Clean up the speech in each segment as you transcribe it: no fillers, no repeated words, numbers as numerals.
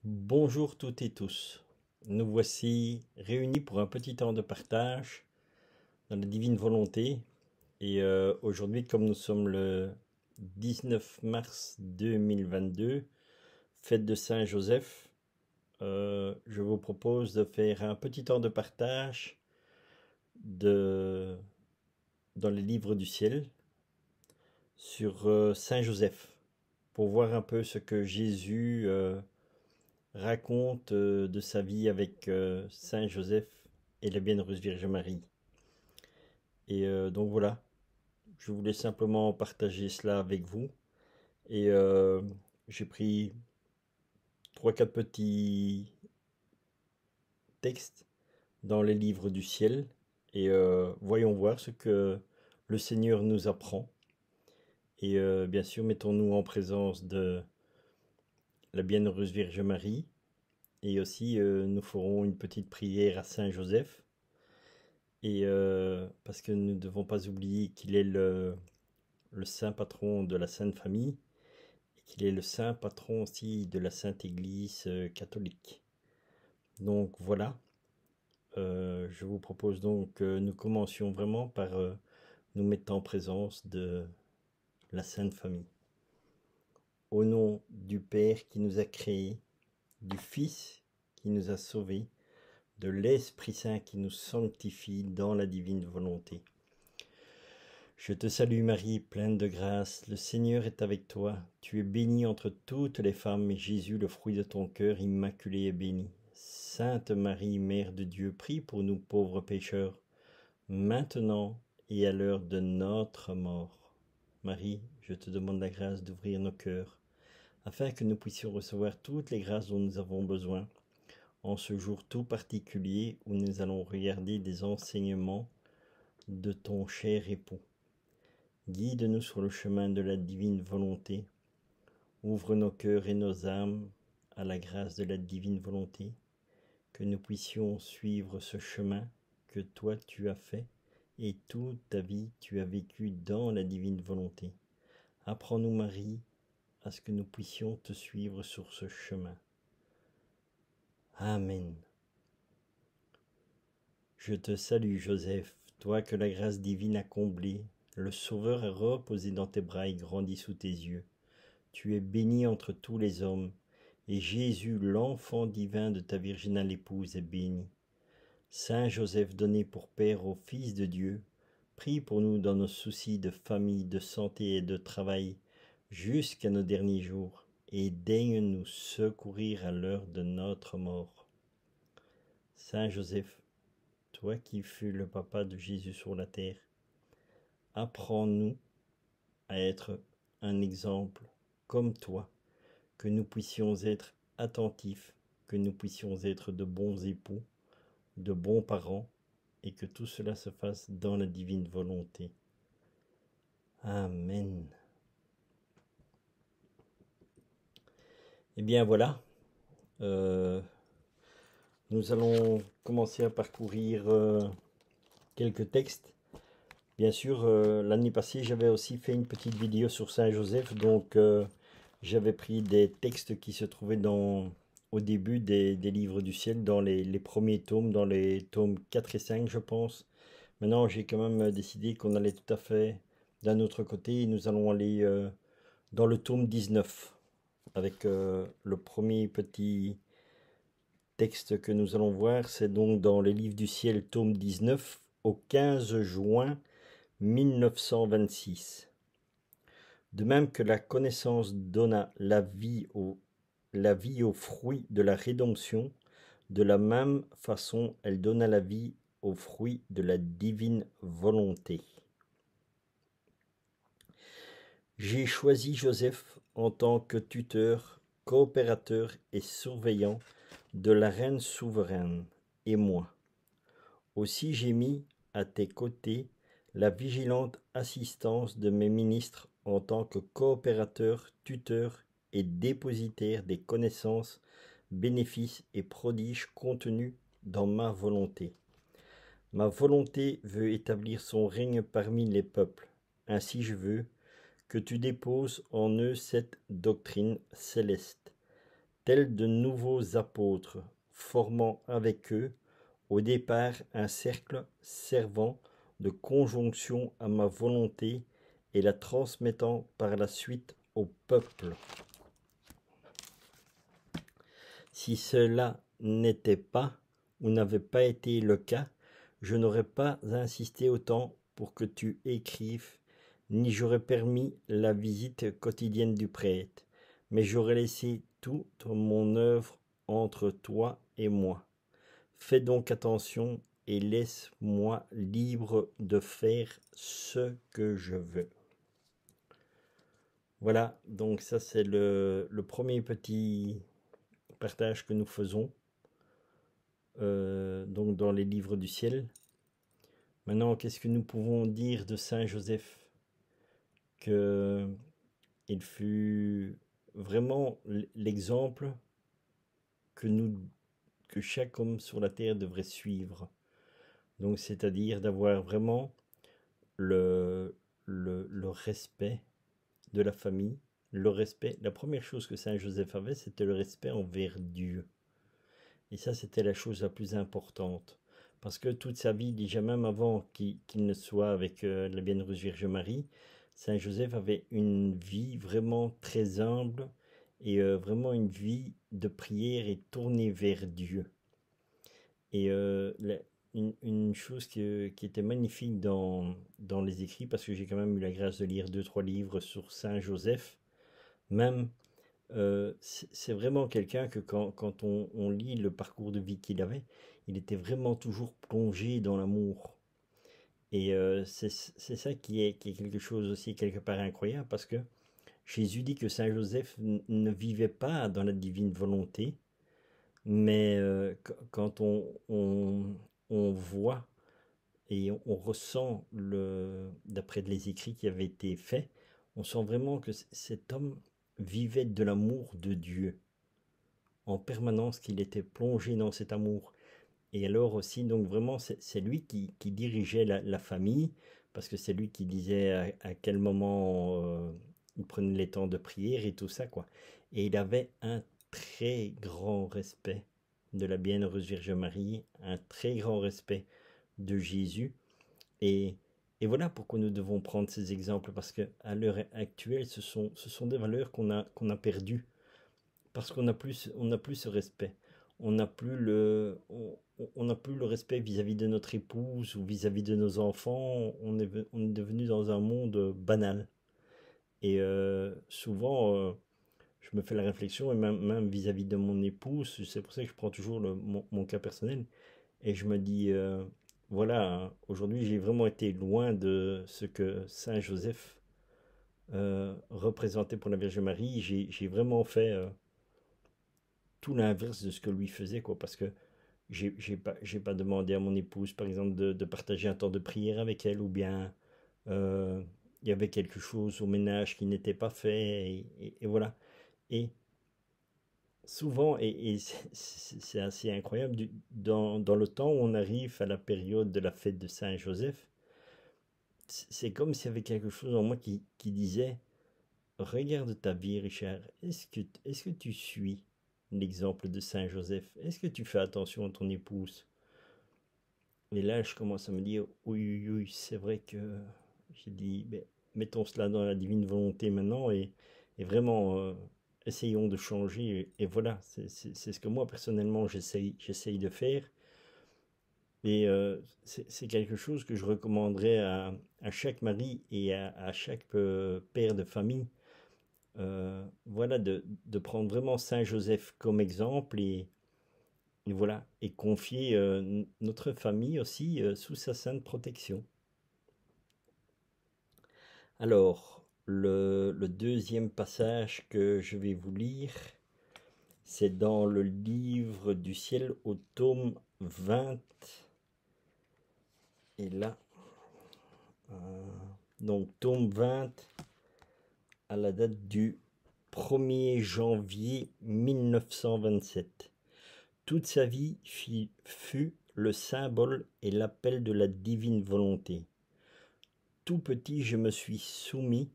Bonjour toutes et tous. Nous voici réunis pour un petit temps de partage dans la divine volonté. Et aujourd'hui, comme nous sommes le 19 mars 2022, fête de Saint-Joseph, je vous propose de faire un petit temps de partage de, dans les livres du ciel sur Saint-Joseph pour voir un peu ce que Jésus raconte de sa vie avec Saint Joseph et la Bienheureuse Vierge Marie. Et donc voilà, je voulais simplement partager cela avec vous. Et j'ai pris 3-4 petits textes dans les livres du ciel. Et voyons voir ce que le Seigneur nous apprend. Et bien sûr, mettons-nous en présence de la Bienheureuse Vierge Marie. Et aussi, nous ferons une petite prière à Saint Joseph. Et parce que nous ne devons pas oublier qu'il est le saint patron de la Sainte Famille et qu'il est le saint patron aussi de la Sainte Église catholique. Donc voilà, je vous propose donc que nous commencions vraiment par nous mettre en présence de la Sainte Famille. Au nom du Père qui nous a créés, du Fils qui nous a sauvés, de l'Esprit Saint qui nous sanctifie dans la divine volonté. Je te salue Marie, pleine de grâce, le Seigneur est avec toi. Tu es bénie entre toutes les femmes, et Jésus, le fruit de ton cœur immaculé, est béni. Sainte Marie, Mère de Dieu, prie pour nous pauvres pécheurs, maintenant et à l'heure de notre mort. Marie, je te demande la grâce d'ouvrir nos cœurs, afin que nous puissions recevoir toutes les grâces dont nous avons besoin, en ce jour tout particulier où nous allons regarder des enseignements de ton cher époux. Guide-nous sur le chemin de la divine volonté. Ouvre nos cœurs et nos âmes à la grâce de la divine volonté, que nous puissions suivre ce chemin que toi tu as fait et toute ta vie tu as vécu dans la divine volonté. Apprends-nous Marie à ce que nous puissions te suivre sur ce chemin. Amen. Je te salue Joseph, toi que la grâce divine a comblé. Le Sauveur est reposé dans tes bras et grandit sous tes yeux. Tu es béni entre tous les hommes, et Jésus, l'enfant divin de ta virginale épouse, est béni. Saint Joseph, donné pour Père au Fils de Dieu, prie pour nous dans nos soucis de famille, de santé et de travail, jusqu'à nos derniers jours, et daigne nous secourir à l'heure de notre mort. Saint Joseph, toi qui fus le papa de Jésus sur la terre, apprends-nous à être un exemple comme toi, que nous puissions être attentifs, que nous puissions être de bons époux, de bons parents, et que tout cela se fasse dans la divine volonté. Amen. Et bien voilà, nous allons commencer à parcourir quelques textes. Bien sûr, l'année passée, j'avais aussi fait une petite vidéo sur Saint Joseph, donc j'avais pris des textes qui se trouvaient au début des livres du ciel, dans les premiers tomes, dans les tomes 4 et 5, je pense. Maintenant, j'ai quand même décidé qu'on allait tout à fait d'un autre côté, et nous allons aller dans le tome 19, avec le premier petit texte que nous allons voir. C'est donc dans les livres du ciel, tome 19, au 15 juin 1926. De même que la connaissance donna la vie aux fruits de la rédemption, de la même façon elle donna la vie aux fruits de la divine volonté. J'ai choisi Joseph en tant que tuteur, coopérateur et surveillant de la reine souveraine, et moi. Aussi j'ai mis à tes côtés la vigilante assistance de mes ministres en tant que coopérateur, tuteur et dépositaire des connaissances, bénéfices et prodiges contenus dans ma volonté. Ma volonté veut établir son règne parmi les peuples. Ainsi je veux que tu déposes en eux cette doctrine céleste. tels de nouveaux apôtres, formant avec eux, au départ, un cercle servant de conjonction à ma volonté et la transmettant par la suite au peuple. Si cela n'était pas ou n'avait pas été le cas, je n'aurais pas insisté autant pour que tu écrives, ni j'aurais permis la visite quotidienne du prêtre, mais j'aurais laissé toute mon œuvre entre toi et moi. Fais donc attention et laisse-moi libre de faire ce que je veux. Voilà, donc ça c'est le premier petit partage que nous faisons donc dans les livres du ciel. Maintenant, qu'est-ce que nous pouvons dire de Saint Joseph? Que il fut vraiment l'exemple que chaque homme sur la terre devrait suivre. Donc, c'est-à-dire d'avoir vraiment le respect de la famille, le respect. La première chose que Saint Joseph avait, c'était le respect envers Dieu. Et ça, c'était la chose la plus importante. Parce que toute sa vie, déjà même avant qu'il ne soit avec la Bienheureuse Vierge Marie, Saint Joseph avait une vie vraiment très humble et vraiment une vie de prière et tournée vers Dieu. Et une chose qui était magnifique dans les écrits, parce que j'ai quand même eu la grâce de lire 2-3 livres sur Saint Joseph, même c'est vraiment quelqu'un que quand on lit le parcours de vie qu'il avait, il était vraiment toujours plongé dans l'amour. Et c'est ça qui est quelque chose aussi quelque part incroyable, parce que Jésus dit que Saint Joseph ne vivait pas dans la divine volonté, mais quand on voit et on ressent, d'après les écrits qui avaient été faits, on sent vraiment que cet homme vivait de l'amour de Dieu en permanence, qu'il était plongé dans cet amour. Et alors aussi, donc vraiment, c'est lui qui dirigeait la famille, parce que c'est lui qui disait à quel moment il prenait les temps de prière et tout ça, quoi. Et il avait un très grand respect de la Bienheureuse Vierge Marie, un très grand respect de Jésus. Et, et voilà pourquoi nous devons prendre ces exemples, parce qu'à l'heure actuelle, ce sont des valeurs qu'on a perdues, parce qu'on n'a plus ce respect. On n'a plus on n'a plus le respect vis-à-vis de notre épouse ou vis-à-vis de nos enfants. On est devenu dans un monde banal. Et souvent, je me fais la réflexion, et même vis-à-vis de mon épouse, c'est pour ça que je prends toujours mon cas personnel, et je me dis, voilà, hein, aujourd'hui j'ai vraiment été loin de ce que Saint Joseph représentait pour la Vierge Marie. J'ai vraiment fait tout l'inverse de ce que lui faisait, quoi, parce que j'ai pas demandé à mon épouse, par exemple, de partager un temps de prière avec elle, ou bien il y avait quelque chose au ménage qui n'était pas fait, et voilà. Et souvent, et c'est assez incroyable, dans le temps où on arrive à la période de la fête de Saint-Joseph, c'est comme s'il y avait quelque chose en moi qui disait, regarde ta vie, Richard, est-ce que tu suis l'exemple de Saint Joseph? Est-ce que tu fais attention à ton épouse? Et là, je commence à me dire, oui, oui, oui, c'est vrai que j'ai dit, ben, mettons cela dans la divine volonté maintenant, et vraiment, essayons de changer. Et voilà, c'est ce que moi, personnellement, j'essaye de faire. Et c'est quelque chose que je recommanderais à chaque mari et à chaque père de famille. Voilà, de prendre vraiment Saint Joseph comme exemple, et voilà, et confier notre famille aussi sous sa sainte protection. Alors, le deuxième passage que je vais vous lire, c'est dans le livre du ciel au tome 20. Et là, donc tome 20 à la date du 1er janvier 1927. Toute sa vie fut le symbole et l'appel de la divine volonté. Tout petit, je me suis soumis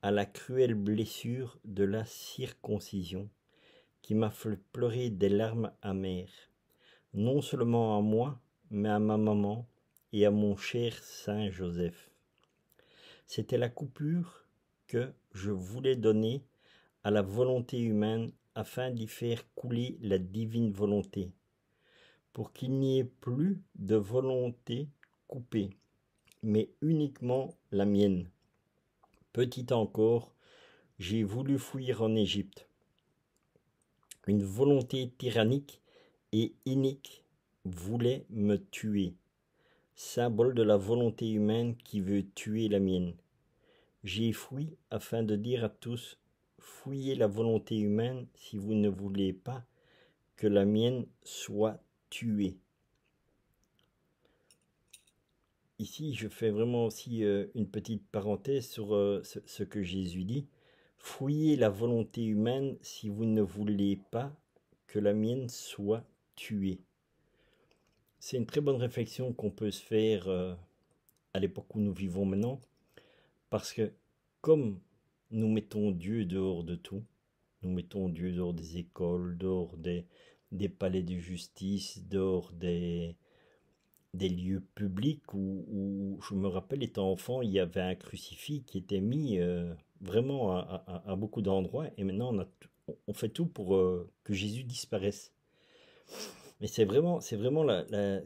à la cruelle blessure de la circoncision, qui m'a fait pleurer des larmes amères, non seulement à moi, mais à ma maman et à mon cher Saint Joseph. C'était la coupure que je voulais donner à la volonté humaine afin d'y faire couler la divine volonté, pour qu'il n'y ait plus de volonté coupée, mais uniquement la mienne. Petit encore, j'ai voulu fuir en Égypte. Une volonté tyrannique et inique voulait me tuer, symbole de la volonté humaine qui veut tuer la mienne. J'ai fui afin de dire à tous, fuyez la volonté humaine si vous ne voulez pas que la mienne soit tuée. Ici, je fais vraiment aussi une petite parenthèse sur ce que Jésus dit. Fuyez la volonté humaine si vous ne voulez pas que la mienne soit tuée. C'est une très bonne réflexion qu'on peut se faire à l'époque où nous vivons maintenant, parce que comme nous mettons Dieu dehors de tout, nous mettons Dieu dehors des écoles, dehors des palais de justice, dehors des lieux publics où, je me rappelle, étant enfant, il y avait un crucifix qui était mis vraiment à beaucoup d'endroits, et maintenant on fait tout pour que Jésus disparaisse. Mais c'est vraiment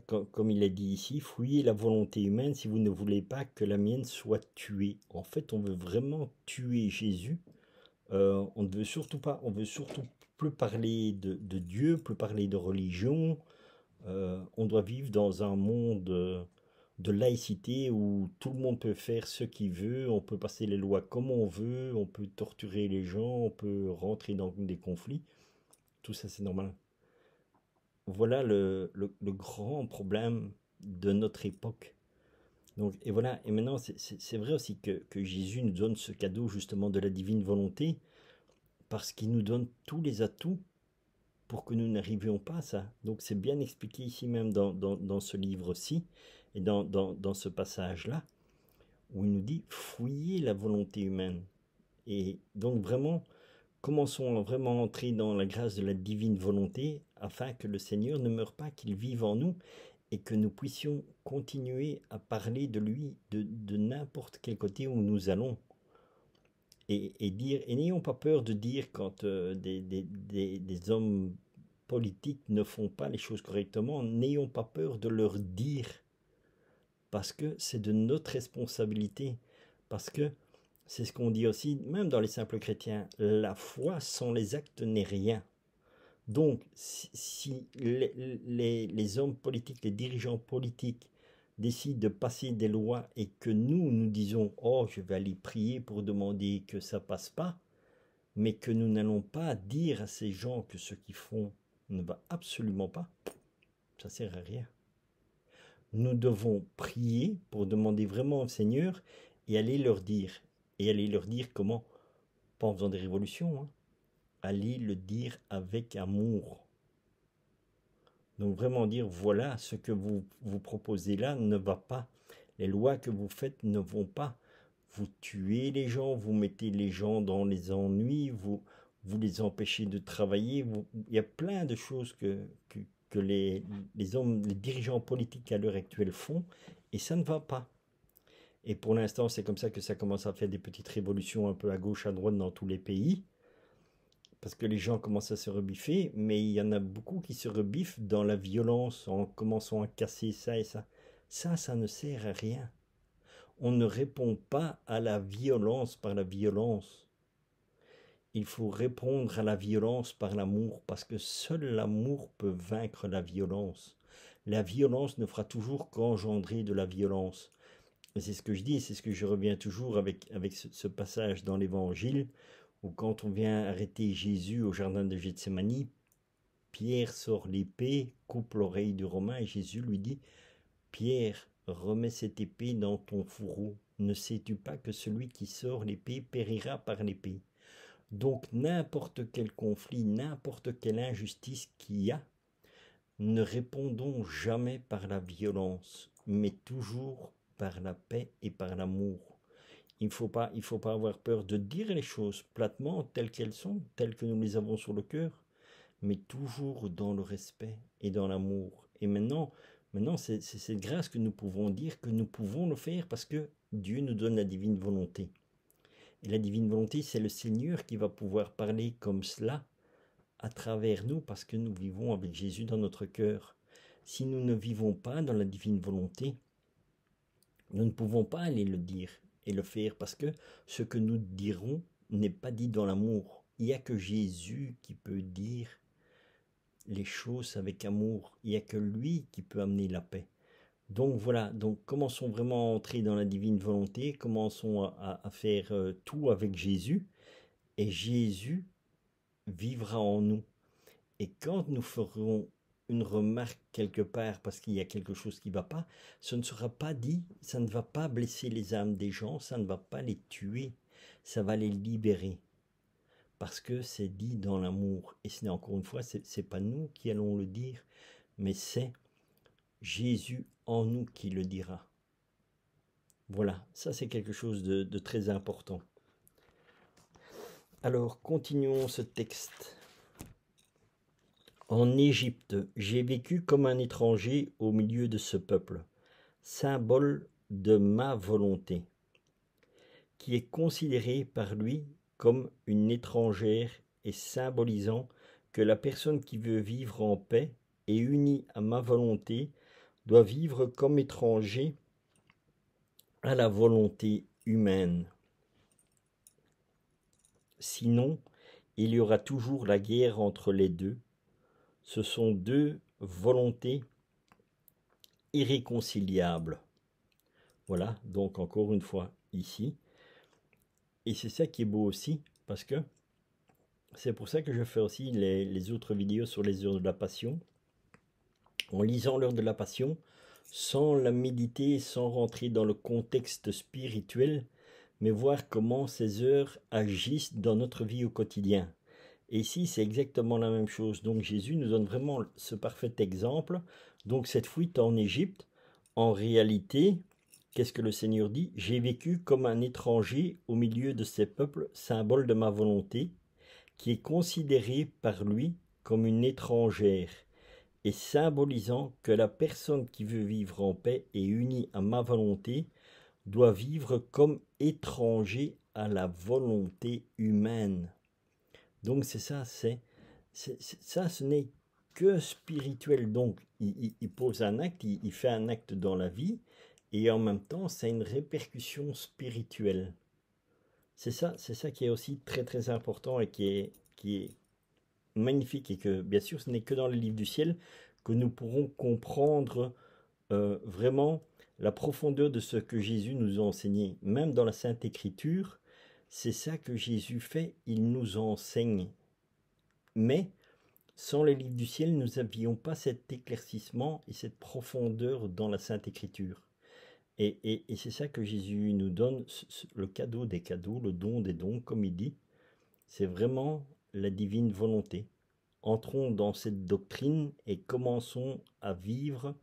comme il est dit ici, fuyez la volonté humaine si vous ne voulez pas que la mienne soit tuée. En fait, on veut vraiment tuer Jésus. On ne veut surtout pas, on veut surtout plus parler de Dieu, plus parler de religion. On doit vivre dans un monde de laïcité où tout le monde peut faire ce qu'il veut, on peut passer les lois comme on veut, on peut torturer les gens, on peut rentrer dans des conflits. Tout ça, c'est normal. Voilà le grand problème de notre époque. Donc, et voilà, et maintenant, c'est vrai aussi que Jésus nous donne ce cadeau justement de la divine volonté, parce qu'il nous donne tous les atouts pour que nous n'arrivions pas à ça. Donc c'est bien expliqué ici même dans ce livre-ci, et dans ce passage-là, où il nous dit, fouillez la volonté humaine. Et donc vraiment, commençons à vraiment entrer dans la grâce de la divine volonté, afin que le Seigneur ne meure pas, qu'il vive en nous, et que nous puissions continuer à parler de lui de n'importe quel côté où nous allons. Et dire, et n'ayons pas peur de dire quand des hommes politiques ne font pas les choses correctement, n'ayons pas peur de leur dire, parce que c'est de notre responsabilité, parce que c'est ce qu'on dit aussi, même dans les simples chrétiens, la foi sans les actes n'est rien. Donc, si les hommes politiques, les dirigeants politiques décident de passer des lois et que nous disons « Oh, je vais aller prier pour demander que ça passe pas », mais que nous n'allons pas dire à ces gens que ce qu'ils font ne va absolument pas, ça sert à rien. Nous devons prier pour demander vraiment au Seigneur et aller leur dire. Et aller leur dire comment? Pas en faisant des révolutions, hein. Aller le dire avec amour. Donc vraiment dire, voilà, ce que vous proposez là ne va pas. Les lois que vous faites ne vont pas. Vous tuez les gens, vous mettez les gens dans les ennuis, vous les empêchez de travailler. Il y a plein de choses que les hommes, les dirigeants politiques à l'heure actuelle font, et ça ne va pas. Et pour l'instant, c'est comme ça que ça commence à faire des petites révolutions un peu à gauche, à droite dans tous les pays, parce que les gens commencent à se rebiffer, mais il y en a beaucoup qui se rebiffent dans la violence, en commençant à casser ça et ça. Ça ne sert à rien. On ne répond pas à la violence par la violence. Il faut répondre à la violence par l'amour, parce que seul l'amour peut vaincre la violence. La violence ne fera toujours qu'engendrer de la violence. Et c'est ce que je dis, c'est ce que je reviens toujours avec ce passage dans l'Évangile, où quand on vient arrêter Jésus au jardin de Gethsémani, Pierre sort l'épée, coupe l'oreille du Romain, et Jésus lui dit « Pierre, remets cette épée dans ton fourreau. Ne sais-tu pas que celui qui sort l'épée périra par l'épée ?» Donc n'importe quel conflit, n'importe quelle injustice qu'il y a, ne répondons jamais par la violence, mais toujours par la paix et par l'amour. Il faut pas avoir peur de dire les choses platement, telles qu'elles sont, telles que nous les avons sur le cœur, mais toujours dans le respect et dans l'amour. Et maintenant c'est cette grâce que nous pouvons dire que nous pouvons le faire parce que Dieu nous donne la divine volonté. Et la divine volonté, c'est le Seigneur qui va pouvoir parler comme cela à travers nous parce que nous vivons avec Jésus dans notre cœur. Si nous ne vivons pas dans la divine volonté, nous ne pouvons pas aller le dire et le faire parce que ce que nous dirons n'est pas dit dans l'amour. Il n'y a que Jésus qui peut dire les choses avec amour. Il n'y a que lui qui peut amener la paix. Donc voilà, donc commençons vraiment à entrer dans la divine volonté, commençons à faire tout avec Jésus, et Jésus vivra en nous. Et quand nous ferons une remarque quelque part parce qu'il y a quelque chose qui ne va pas, ce ne sera pas dit, ça ne va pas blesser les âmes des gens, ça ne va pas les tuer, ça va les libérer. Parce que c'est dit dans l'amour. Et ce n'est encore une fois, c'est pas nous qui allons le dire, mais c'est Jésus en nous qui le dira. Voilà, ça c'est quelque chose de très important. Alors, continuons ce texte. En Égypte, j'ai vécu comme un étranger au milieu de ce peuple, symbole de ma volonté, qui est considéré par lui comme une étrangère et symbolisant que la personne qui veut vivre en paix et unie à ma volonté doit vivre comme étranger à la volonté humaine. Sinon, il y aura toujours la guerre entre les deux. Ce sont deux volontés irréconciliables. Voilà, donc encore une fois ici. Et c'est ça qui est beau aussi, parce que c'est pour ça que je fais aussi les autres vidéos sur les heures de la passion. En lisant l'heure de la passion, sans la méditer, sans rentrer dans le contexte spirituel, mais voir comment ces heures agissent dans notre vie au quotidien. Et ici, c'est exactement la même chose. Donc Jésus nous donne vraiment ce parfait exemple. Donc cette fuite en Égypte, en réalité, qu'est-ce que le Seigneur dit? J'ai vécu comme un étranger au milieu de ces peuples, symbole de ma volonté, qui est considérée par lui comme une étrangère, et symbolisant que la personne qui veut vivre en paix et unie à ma volonté doit vivre comme étranger à la volonté humaine. Donc c'est ça, ça, ce n'est que spirituel. Donc il pose un acte, il fait un acte dans la vie, et en même temps, ça a une répercussion spirituelle. C'est ça qui est aussi très très important et qui est magnifique, et que bien sûr ce n'est que dans le livre du ciel que nous pourrons comprendre vraiment la profondeur de ce que Jésus nous a enseigné. Même dans la Sainte Écriture, c'est ça que Jésus fait, il nous enseigne. Mais sans les livres du ciel, nous n'avions pas cet éclaircissement et cette profondeur dans la Sainte Écriture. Et c'est ça que Jésus nous donne, le cadeau des cadeaux, le don des dons, comme il dit. C'est vraiment la divine volonté. Entrons dans cette doctrine et commençons à vivre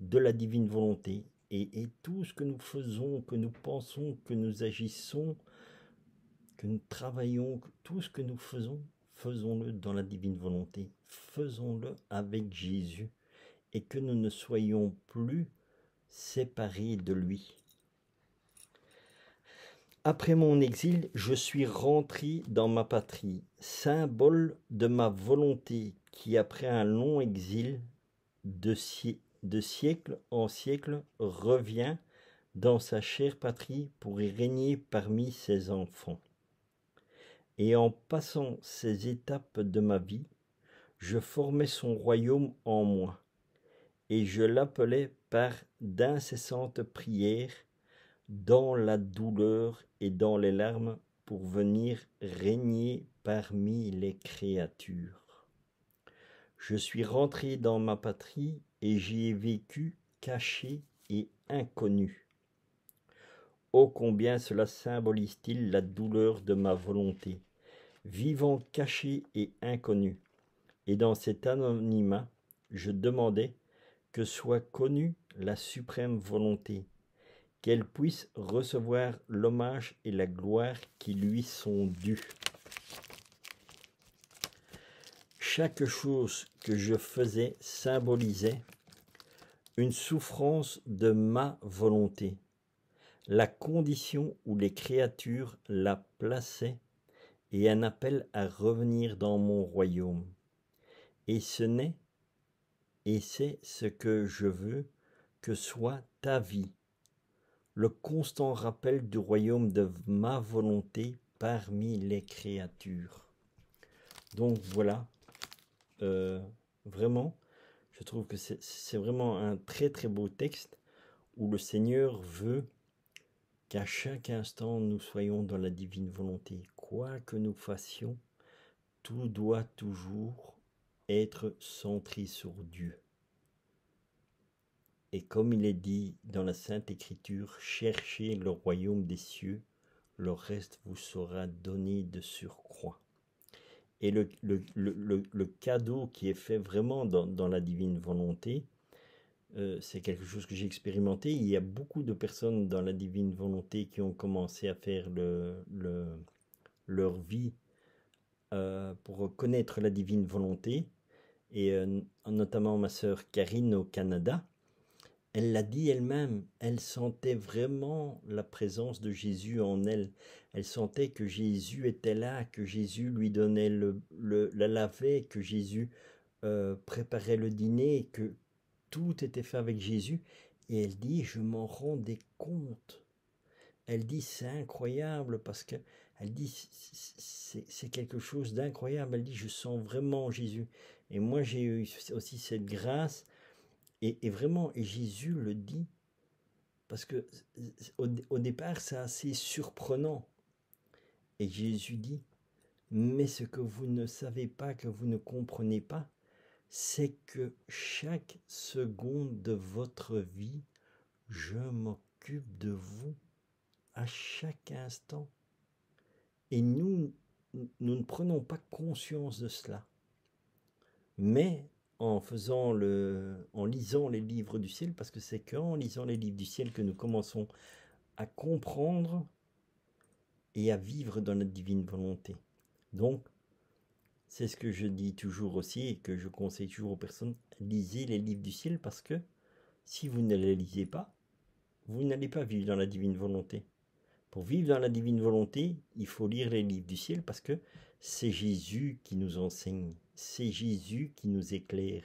de la divine volonté. Et tout ce que nous faisons, que nous pensons, que nous agissons, que nous travaillons, tout ce que nous faisons, faisons-le dans la divine volonté. Faisons-le avec Jésus. Et que nous ne soyons plus séparés de lui. Après mon exil, je suis rentré dans ma patrie, symbole de ma volonté qui, après un long exil de siècle en siècle, revient dans sa chère patrie pour y régner parmi ses enfants. Et en passant ces étapes de ma vie, je formais son royaume en moi, et je l'appelais par d'incessantes prières dans la douleur et dans les larmes pour venir régner parmi les créatures. Je suis rentré dans ma patrie et j'y ai vécu caché et inconnu. Ô combien cela symbolise-t-il la douleur de ma volonté, vivant caché et inconnu. Et dans cet anonymat, je demandais que soit connue la suprême volonté, qu'elle puisse recevoir l'hommage et la gloire qui lui sont dus. chaque chose que je faisais symbolisait une souffrance de ma volonté, la condition où les créatures la plaçaient et un appel à revenir dans mon royaume. Et c'est ce que je veux que soit ta vie, le constant rappel du royaume de ma volonté parmi les créatures. Donc voilà, vraiment, je trouve que c'est vraiment un très très beau texte où le Seigneur veut qu'à chaque instant nous soyons dans la divine volonté. Quoi que nous fassions, tout doit toujours être centré sur Dieu. Et comme il est dit dans la Sainte Écriture, cherchez le royaume des cieux, le reste vous sera donné de surcroît. Et le cadeau qui est fait vraiment dans la divine volonté, c'est quelque chose que j'ai expérimenté. Il y a beaucoup de personnes dans la divine volonté qui ont commencé à faire leur vie pour connaître la divine volonté. Et notamment ma sœur Karine au Canada, elle l'a dit elle-même, elle sentait vraiment la présence de Jésus en elle. Elle sentait que Jésus était là, que Jésus lui donnait la lavait, que Jésus préparait le dîner, que tout était fait avec Jésus. Et elle dit, je m'en rendais compte. Elle dit, c'est incroyable parce que, elle dit, c'est quelque chose d'incroyable. Elle dit, je sens vraiment Jésus. Et moi, j'ai eu aussi cette grâce. Et vraiment, et Jésus le dit, parce que au départ, c'est assez surprenant. Et Jésus dit, mais ce que vous ne savez pas, que vous ne comprenez pas, c'est que chaque seconde de votre vie, je m'occupe de vous à chaque instant. Et nous ne prenons pas conscience de cela. Mais en lisant les livres du ciel, parce que c'est qu'en lisant les livres du ciel que nous commençons à comprendre et à vivre dans notre divine volonté. Donc, c'est ce que je dis toujours aussi et que je conseille toujours aux personnes, lisez les livres du ciel parce que si vous ne les lisez pas, vous n'allez pas vivre dans la divine volonté. Pour vivre dans la divine volonté, il faut lire les livres du ciel parce que c'est Jésus qui nous enseigne, c'est Jésus qui nous éclaire,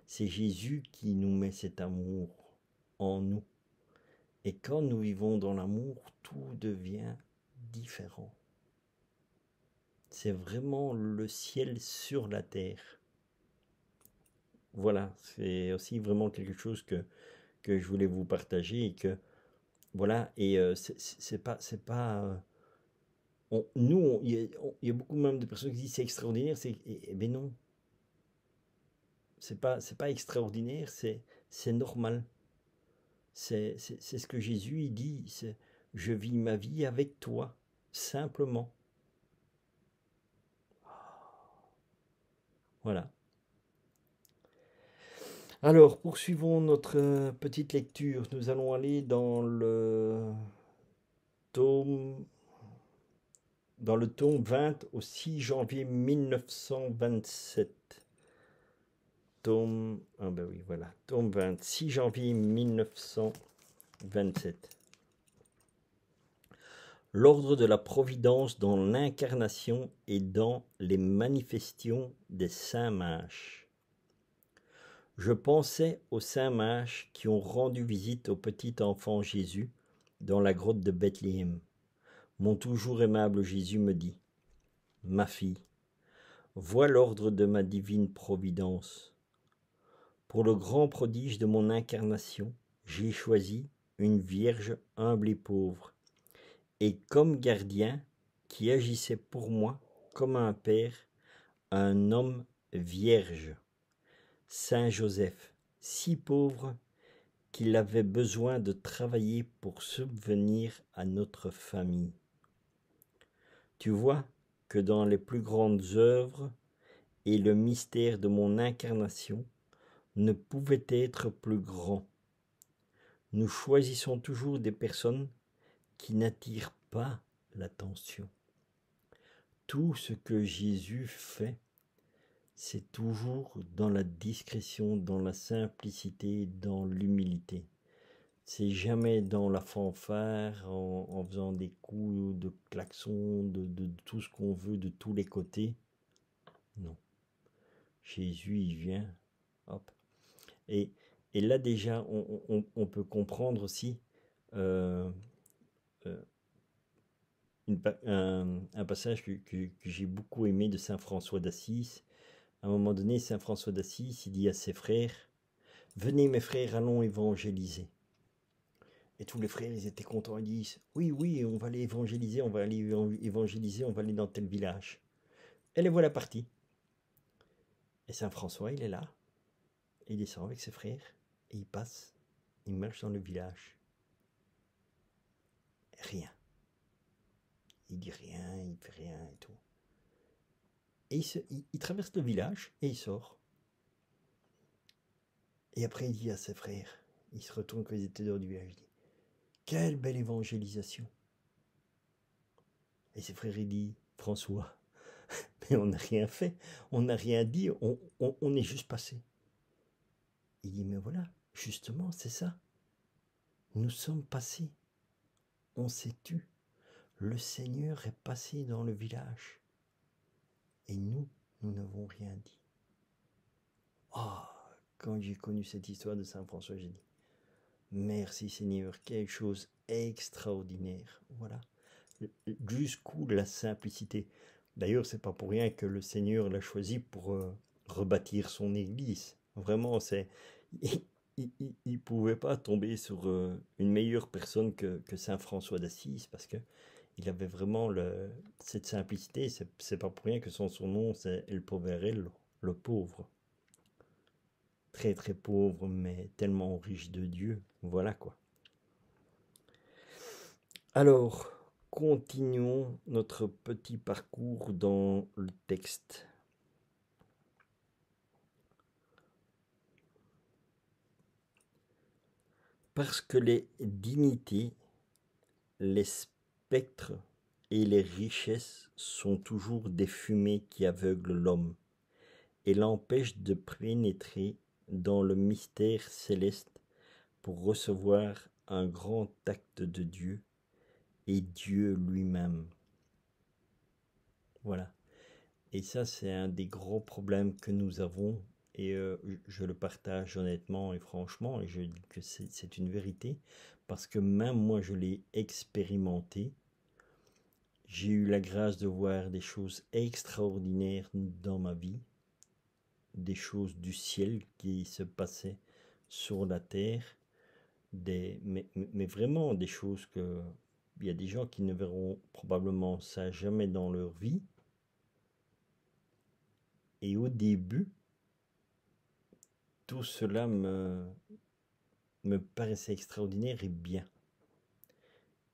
c'est Jésus qui nous met cet amour en nous. Et quand nous vivons dans l'amour, tout devient différent. C'est vraiment le ciel sur la terre. Voilà, c'est aussi vraiment quelque chose que je voulais vous partager et que voilà, et c'est pas il y a beaucoup même de personnes qui disent c'est extraordinaire, ben non, c'est pas extraordinaire, c'est normal. C'est ce que Jésus il dit, c'est je vis ma vie avec toi, simplement. Voilà. Alors, poursuivons notre petite lecture. Nous allons aller dans le tome 20 au 6 janvier 1927. Tome 20, 6 janvier 1927. L'ordre de la providence dans l'incarnation et dans les manifestations des saints mages. Je pensais aux saints mages qui ont rendu visite au petit enfant Jésus dans la grotte de Bethléem. Mon toujours aimable Jésus me dit, « Ma fille, vois l'ordre de ma divine providence. Pour le grand prodige de mon incarnation, j'ai choisi une vierge humble et pauvre, et comme gardien qui agissait pour moi comme un père, un homme vierge, Saint Joseph, si pauvre qu'il avait besoin de travailler pour subvenir à notre famille. Tu vois que dans les plus grandes œuvres et le mystère de mon incarnation ne pouvait être plus grand. Nous choisissons toujours des personnes qui n'attirent pas l'attention. Tout ce que Jésus fait, c'est toujours dans la discrétion, dans la simplicité, dans l'humilité. C'est jamais dans la fanfare, en faisant des coups de klaxon, de tout ce qu'on veut, de tous les côtés. Non. Jésus, il vient, hop. Et, et là déjà, on peut comprendre aussi euh, euh, un passage que j'ai beaucoup aimé de Saint François d'Assise. À un moment donné, Saint François d'Assise, il dit à ses frères, « Venez mes frères, allons évangéliser. » Et tous les frères, ils étaient contents, ils disent, « Oui, oui, on va aller évangéliser, on va aller évangéliser, on va aller dans tel village. » Et les voilà partis. Et Saint François, il est là, il descend avec ses frères, et il passe, il marche dans le village. Rien. Il dit rien, il fait rien et tout. Et il traverse le village et il sort. Et après, il dit à ses frères, il se retourne quand ils étaient dehors du village, il dit, quelle belle évangélisation. Et ses frères, il dit, François, mais on n'a rien fait, on n'a rien dit, on est juste passé. Il dit, mais voilà, justement, c'est ça. Nous sommes passés, on s'est tu. Le Seigneur est passé dans le village. Et nous n'avons rien dit. Ah, quand j'ai connu cette histoire de Saint François, j'ai dit, merci Seigneur, quelque chose extraordinaire. Voilà. Jusqu'où la simplicité. D'ailleurs, c'est pas pour rien que le Seigneur l'a choisi pour rebâtir son Église. Vraiment, il pouvait pas tomber sur une meilleure personne que Saint François d'Assise parce que il avait vraiment cette simplicité. C'est pas pour rien que son nom c'est El Poverello, le pauvre. Très très pauvre, mais tellement riche de Dieu. Voilà quoi. Alors, continuons notre petit parcours dans le texte. Parce que les dignités, les spectres et les richesses sont toujours des fumées qui aveuglent l'homme et l'empêchent de pénétrer dans le mystère céleste pour recevoir un grand acte de Dieu et Dieu lui-même. Voilà. Et ça, c'est un des gros problèmes que nous avons, et je le partage honnêtement et franchement, et je dis que c'est une vérité, parce que même moi, je l'ai expérimenté. J'ai eu la grâce de voir des choses extraordinaires dans ma vie, des choses du ciel qui se passaient sur la terre, mais vraiment des choses que... Il y a des gens qui ne verront probablement ça jamais dans leur vie. Et au début, tout cela me paraissait extraordinaire et bien.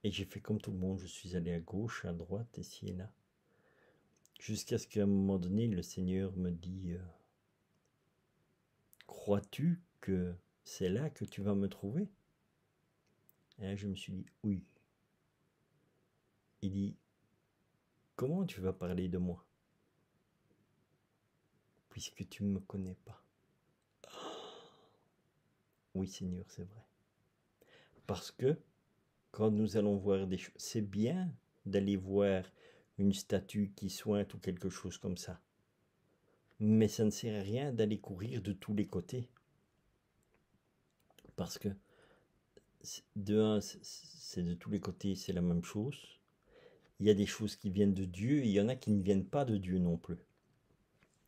Et j'ai fait comme tout le monde, je suis allé à gauche, à droite, ici et là. Jusqu'à ce qu'à un moment donné, le Seigneur me dit, crois-tu que c'est là que tu vas me trouver? Et là, je me suis dit, oui. Il dit, comment tu vas parler de moi? Puisque tu ne me connais pas. Oui, Seigneur, c'est vrai. Parce que quand nous allons voir des choses, c'est bien d'aller voir une statue qui sointe ou quelque chose comme ça. Mais ça ne sert à rien d'aller courir de tous les côtés. Parce que, de un, c'est de tous les côtés, c'est la même chose. Il y a des choses qui viennent de Dieu, et il y en a qui ne viennent pas de Dieu non plus.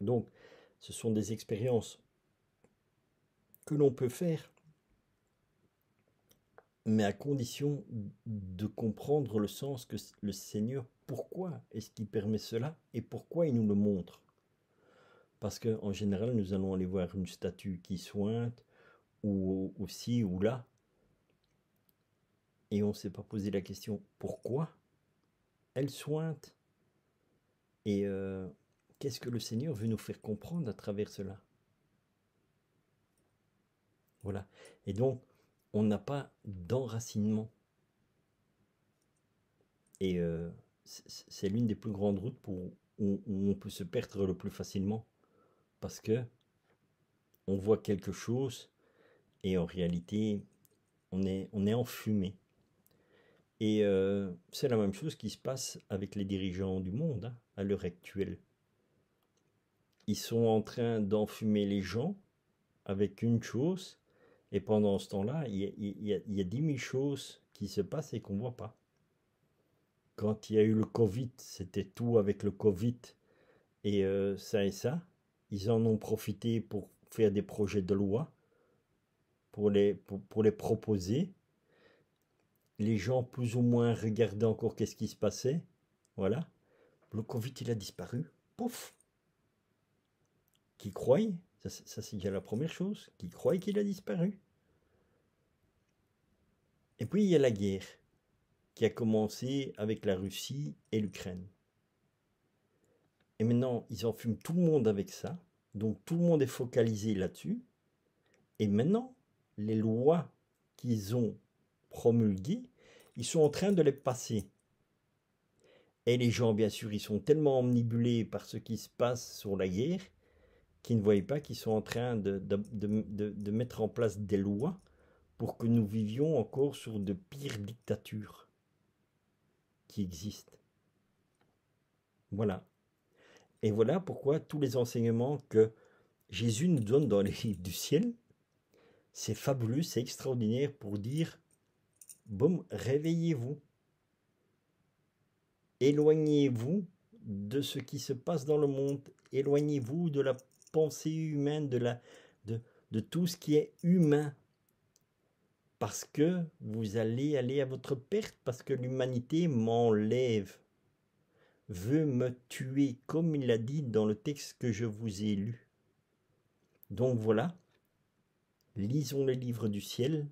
Donc, ce sont des expériences que l'on peut faire, mais à condition de comprendre le sens que le Seigneur, pourquoi est-ce qu'il permet cela, et pourquoi il nous le montre. Parce qu'en général, nous allons aller voir une statue qui sointe, ou ci ou là, et on ne s'est pas posé la question pourquoi elle sointe, et qu'est-ce que le Seigneur veut nous faire comprendre à travers cela. Voilà. Et donc, on n'a pas d'enracinement. Et c'est l'une des plus grandes routes où on peut se perdre le plus facilement. parce que on voit quelque chose et en réalité, on est enfumé. Et c'est la même chose qui se passe avec les dirigeants du monde hein, à l'heure actuelle. Ils sont en train d'enfumer les gens avec une chose, et pendant ce temps-là, il y a 10 000 choses qui se passent et qu'on ne voit pas. Quand il y a eu le Covid, c'était tout avec le Covid et ça et ça. Ils en ont profité pour faire des projets de loi, pour les proposer. Les gens plus ou moins regardaient encore qu'est-ce qui se passait. Voilà. Le Covid, il a disparu. Pouf. Qui croient, ça c'est déjà la première chose, qui croient qu'il a disparu. Et puis il y a la guerre qui a commencé avec la Russie et l'Ukraine. Et maintenant, ils enfument tout le monde avec ça. Donc tout le monde est focalisé là-dessus. Et maintenant, les lois qu'ils ont promulguées, ils sont en train de les passer. Et les gens, bien sûr, ils sont tellement omnibulés par ce qui se passe sur la guerre qu'ils ne voient pas qu'ils sont en train de mettre en place des lois pour que nous vivions encore sur de pires dictatures qui existent. Voilà. Et voilà pourquoi tous les enseignements que Jésus nous donne dans les livres du ciel, c'est fabuleux, c'est extraordinaire pour dire, boum, réveillez-vous. Éloignez-vous de ce qui se passe dans le monde. Éloignez-vous de la pensée humaine, de tout ce qui est humain. Parce que vous allez aller à votre perte, parce que l'humanité m'enlève, veut me tuer, comme il l'a dit dans le texte que je vous ai lu. Donc voilà, lisons les livres du ciel,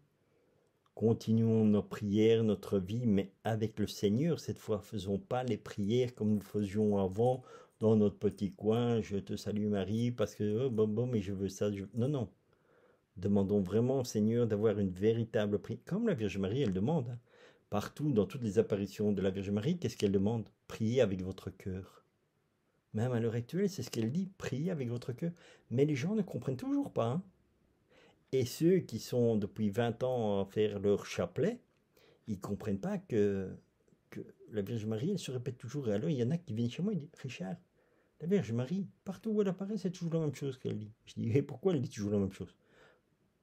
continuons nos prières, notre vie, mais avec le Seigneur. Cette fois, faisons pas les prières comme nous faisions avant, dans notre petit coin, je te salue Marie, parce que, oh, bon, mais je veux ça. Non, non. Demandons vraiment au Seigneur d'avoir une véritable prière, comme la Vierge Marie, elle demande. Hein. Partout, dans toutes les apparitions de la Vierge Marie, qu'est-ce qu'elle demande? Priez avec votre cœur. Même à l'heure actuelle, c'est ce qu'elle dit, priez avec votre cœur. Mais les gens ne comprennent toujours pas. Hein. Et ceux qui sont depuis 20 ans à faire leur chapelet, ils ne comprennent pas que la Vierge Marie, elle se répète toujours. Et alors, il y en a qui viennent chez moi et disent, Richard, la Vierge Marie, partout où elle apparaît, c'est toujours la même chose qu'elle dit. Je dis, et pourquoi elle dit toujours la même chose?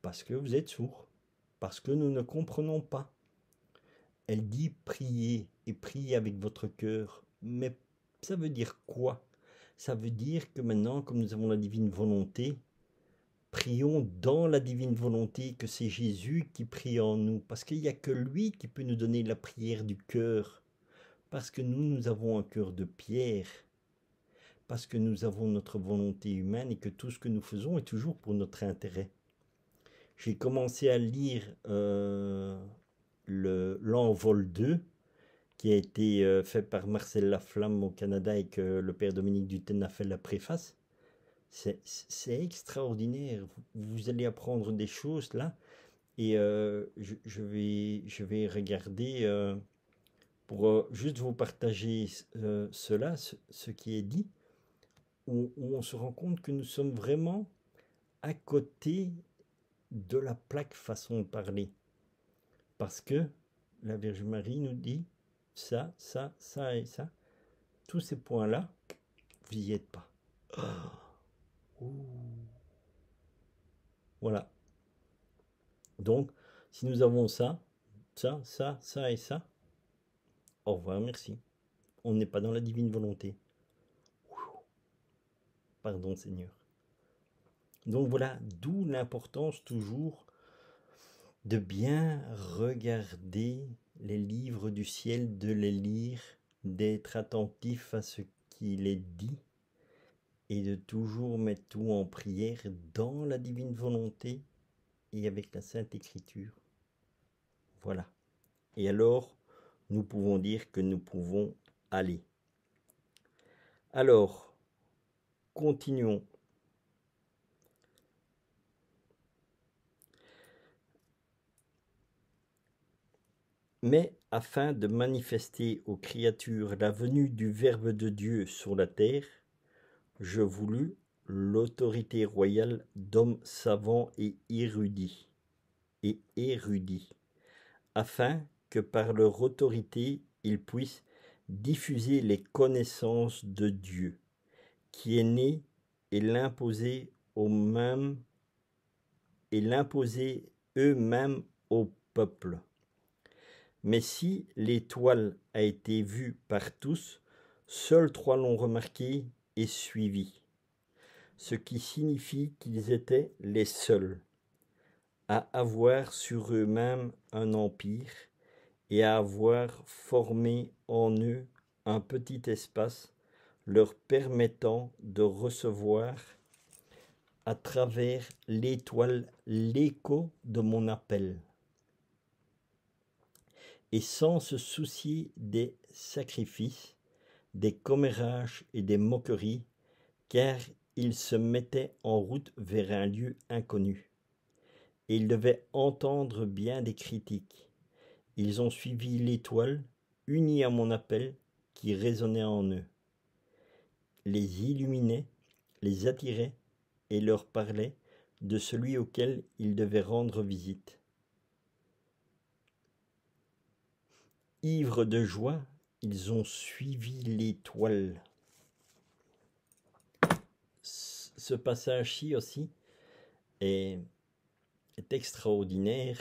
Parce que vous êtes sourds. Parce que nous ne comprenons pas. Elle dit priez et priez avec votre cœur. Mais ça veut dire quoi? Ça veut dire que maintenant, comme nous avons la divine volonté, prions dans la divine volonté, que c'est Jésus qui prie en nous. Parce qu'il n'y a que lui qui peut nous donner la prière du cœur. Parce que nous avons un cœur de pierre. Parce que nous avons notre volonté humaine et que tout ce que nous faisons est toujours pour notre intérêt. J'ai commencé à lire l'Envol 2, qui a été fait par Marcel Laflamme au Canada et que le père Dominique Dutène a fait la préface. C'est extraordinaire. Vous allez apprendre des choses là. Et je vais regarder pour juste vous partager cela, ce qui est dit, où on se rend compte que nous sommes vraiment à côté de la plaque façon de parler. Parce que la Vierge Marie nous dit ça, ça, ça et ça. Tous ces points-là, vous n'y êtes pas. Oh. Voilà. Donc, si nous avons ça, ça, ça, ça et ça, au revoir, merci. On n'est pas dans la divine volonté. Pardon, Seigneur. Donc voilà, d'où l'importance toujours de bien regarder les livres du ciel, de les lire, d'être attentif à ce qu'il est dit et de toujours mettre tout en prière dans la divine volonté et avec la Sainte Écriture. Voilà. Et alors, nous pouvons dire que nous pouvons aller. Alors, continuons. Mais afin de manifester aux créatures la venue du Verbe de Dieu sur la terre, je voulus l'autorité royale d'hommes savants et érudits, afin que par leur autorité ils puissent diffuser les connaissances de Dieu, qui est né, et l'imposer eux-mêmes au peuple. Mais si l'étoile a été vue par tous, seuls 3 l'ont remarqué et suivi, ce qui signifie qu'ils étaient les seuls à avoir sur eux-mêmes un empire et à avoir formé en eux un petit espace leur permettant de recevoir à travers l'étoile l'écho de mon appel, et sans se soucier des sacrifices, des commérages et des moqueries, car ils se mettaient en route vers un lieu inconnu, et ils devaient entendre bien des critiques. Ils ont suivi l'étoile, unie à mon appel, qui résonnait en eux, les illuminait, les attirait, et leur parlait de celui auquel ils devaient rendre visite. Ivres de joie, ils ont suivi l'étoile. Ce passage-ci aussi est extraordinaire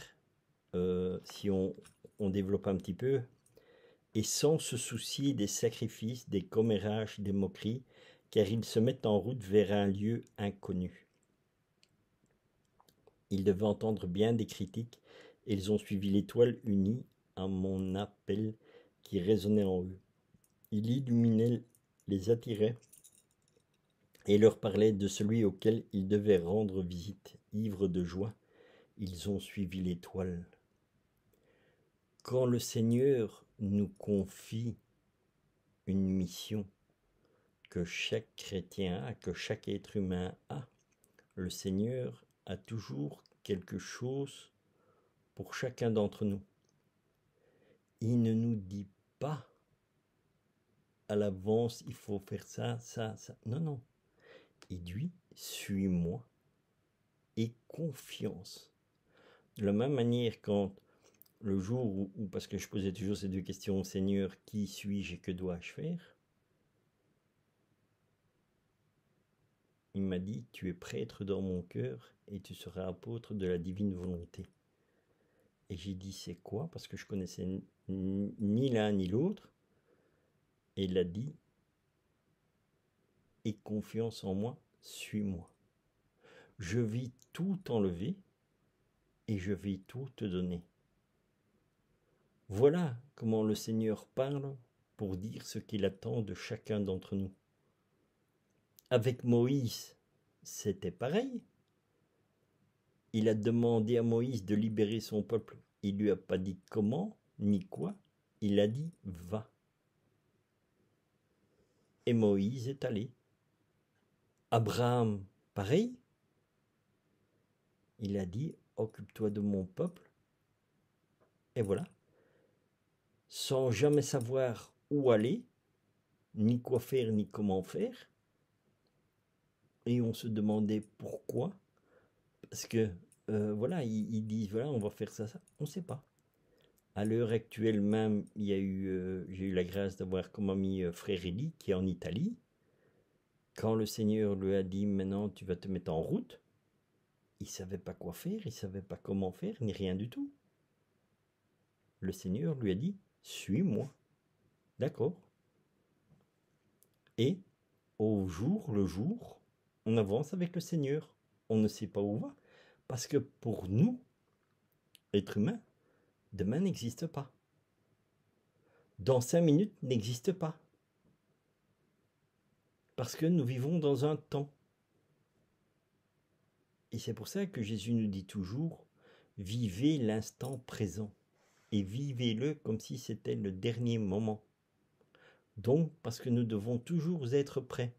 si on développe un petit peu. Et sans se soucier des sacrifices, des commérages, des moqueries, car ils se mettent en route vers un lieu inconnu. Ils devaient entendre bien des critiques, et ils ont suivi l'étoile unie à mon appel qui résonnait en eux. Il illuminait, les attirait, et leur parlait de celui auquel ils devaient rendre visite. Ivres de joie, ils ont suivi l'étoile. Quand le Seigneur nous confie une mission que chaque chrétien a, que chaque être humain a, le Seigneur a toujours quelque chose pour chacun d'entre nous. Il ne nous dit pas à l'avance, il faut faire ça, ça, ça. Non, non. Il dit, suis-moi et confiance. De la même manière, quand le jour où, parce que je posais toujours ces 2 questions au Seigneur, qui suis-je et que dois-je faire? Il m'a dit, tu es prêtre dans mon cœur et tu seras apôtre de la divine volonté. Et j'ai dit, c'est quoi? Parce que je connaissais ni l'un ni l'autre. Et il a dit, aie confiance en moi, suis-moi. Je vais tout enlever et je vais tout te donner. Voilà comment le Seigneur parle pour dire ce qu'il attend de chacun d'entre nous. Avec Moïse, c'était pareil. Il a demandé à Moïse de libérer son peuple. Il lui a pas dit comment ni quoi. Il a dit va. Et Moïse est allé. Abraham, pareil. Il a dit occupe-toi de mon peuple. Et voilà. Sans jamais savoir où aller, ni quoi faire, ni comment faire. Et on se demandait pourquoi. Parce que, voilà, ils disent, voilà, on va faire ça, ça. On ne sait pas. À l'heure actuelle même, j'ai eu la grâce d'avoir comme ami frère Elie, qui est en Italie. Quand le Seigneur lui a dit, maintenant tu vas te mettre en route, il ne savait pas quoi faire, il ne savait pas comment faire, ni rien du tout. Le Seigneur lui a dit, suis-moi. D'accord. Et au jour le jour, on avance avec le Seigneur. On ne sait pas où on va. Parce que pour nous, êtres humains, demain n'existe pas. Dans 5 minutes n'existe pas. Parce que nous vivons dans un temps. Et c'est pour ça que Jésus nous dit toujours, vivez l'instant présent. Et vivez-le comme si c'était le dernier moment. Donc, parce que nous devons toujours être prêts.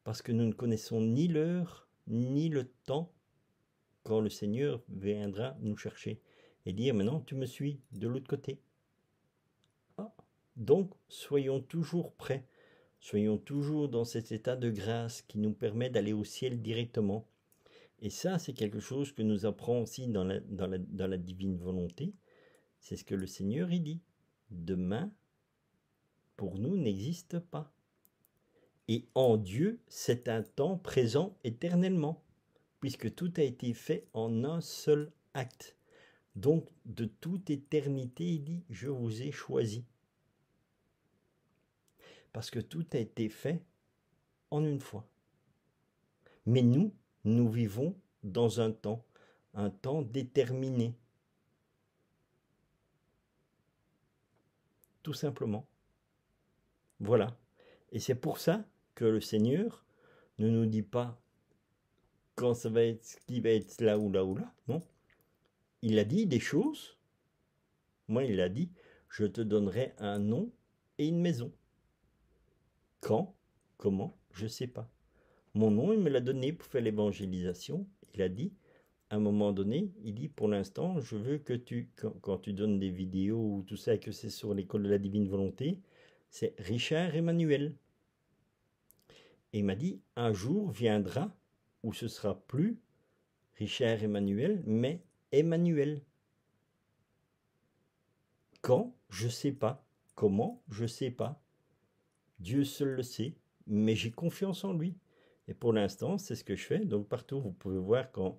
Parce que nous ne connaissons ni l'heure, ni le temps, quand le Seigneur viendra nous chercher. Et dire, maintenant tu me suis de l'autre côté. Ah. Donc, soyons toujours prêts. Soyons toujours dans cet état de grâce qui nous permet d'aller au ciel directement. Et ça, c'est quelque chose que nous apprend aussi dans la divine volonté. C'est ce que le Seigneur y dit. Demain, pour nous, n'existe pas. Et en Dieu, c'est un temps présent éternellement, puisque tout a été fait en un seul acte. Donc, de toute éternité, il dit, je vous ai choisi. Parce que tout a été fait en une fois. Mais nous vivons dans un temps déterminé. Tout simplement. Voilà. Et c'est pour ça que le Seigneur ne nous dit pas quand ça va être, ce qui va être là ou là ou là. Non. Il a dit des choses. Moi, il a dit, je te donnerai un nom et une maison. Quand, comment, je ne sais pas. Mon nom, il me l'a donné pour faire l'évangélisation. Il a dit, à un moment donné, il dit, pour l'instant, je veux que quand tu donnes des vidéos ou tout ça, et que c'est sur l'école de la divine volonté, c'est Richard Emmanuel. Et il m'a dit, un jour viendra où ce sera plus Richard Emmanuel, mais Emmanuel. Quand, je ne sais pas. Comment, je ne sais pas. Dieu seul le sait, mais j'ai confiance en lui. Et pour l'instant, c'est ce que je fais. Donc partout, vous pouvez voir quand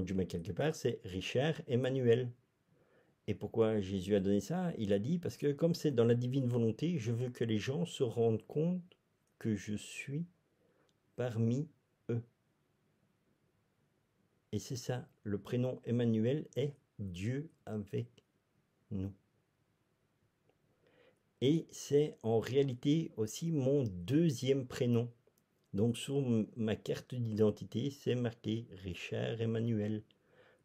je mets quelque part, c'est Richard Emmanuel. Et pourquoi Jésus a donné ça? Il a dit, parce que comme c'est dans la divine volonté, je veux que les gens se rendent compte que je suis parmi eux. Et c'est ça, le prénom Emmanuel est Dieu avec nous. Et c'est en réalité aussi mon deuxième prénom. Donc sur ma carte d'identité, c'est marqué Richard Emmanuel.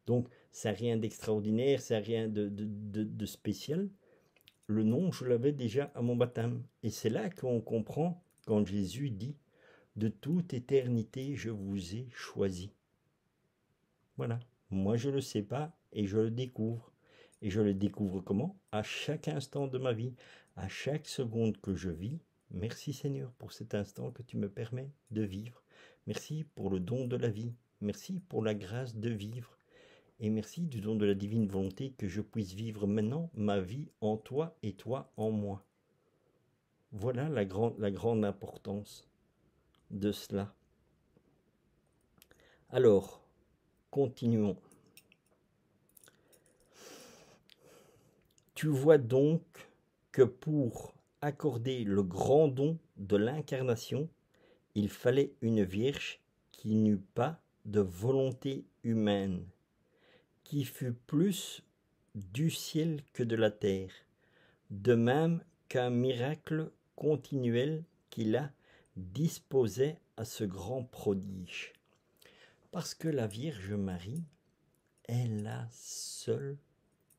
Donc ça n'a rien d'extraordinaire, ça n'a rien de spécial. Le nom, je l'avais déjà à mon baptême. Et c'est là qu'on comprend quand Jésus dit « De toute éternité, je vous ai choisi ». Voilà. Moi, je ne le sais pas et je le découvre. Et je le découvre comment? À chaque instant de ma vie, à chaque seconde que je vis. Merci Seigneur pour cet instant que tu me permets de vivre. Merci pour le don de la vie. Merci pour la grâce de vivre. Et merci du don de la divine volonté que je puisse vivre maintenant ma vie en toi et toi en moi. Voilà la grande importance de cela. Alors, continuons. Tu vois donc que pour accorder le grand don de l'incarnation, il fallait une vierge qui n'eût pas de volonté humaine, qui fût plus du ciel que de la terre, de même qu'un miracle continuel qui la disposait à ce grand prodige. Parce que la Vierge Marie est la seule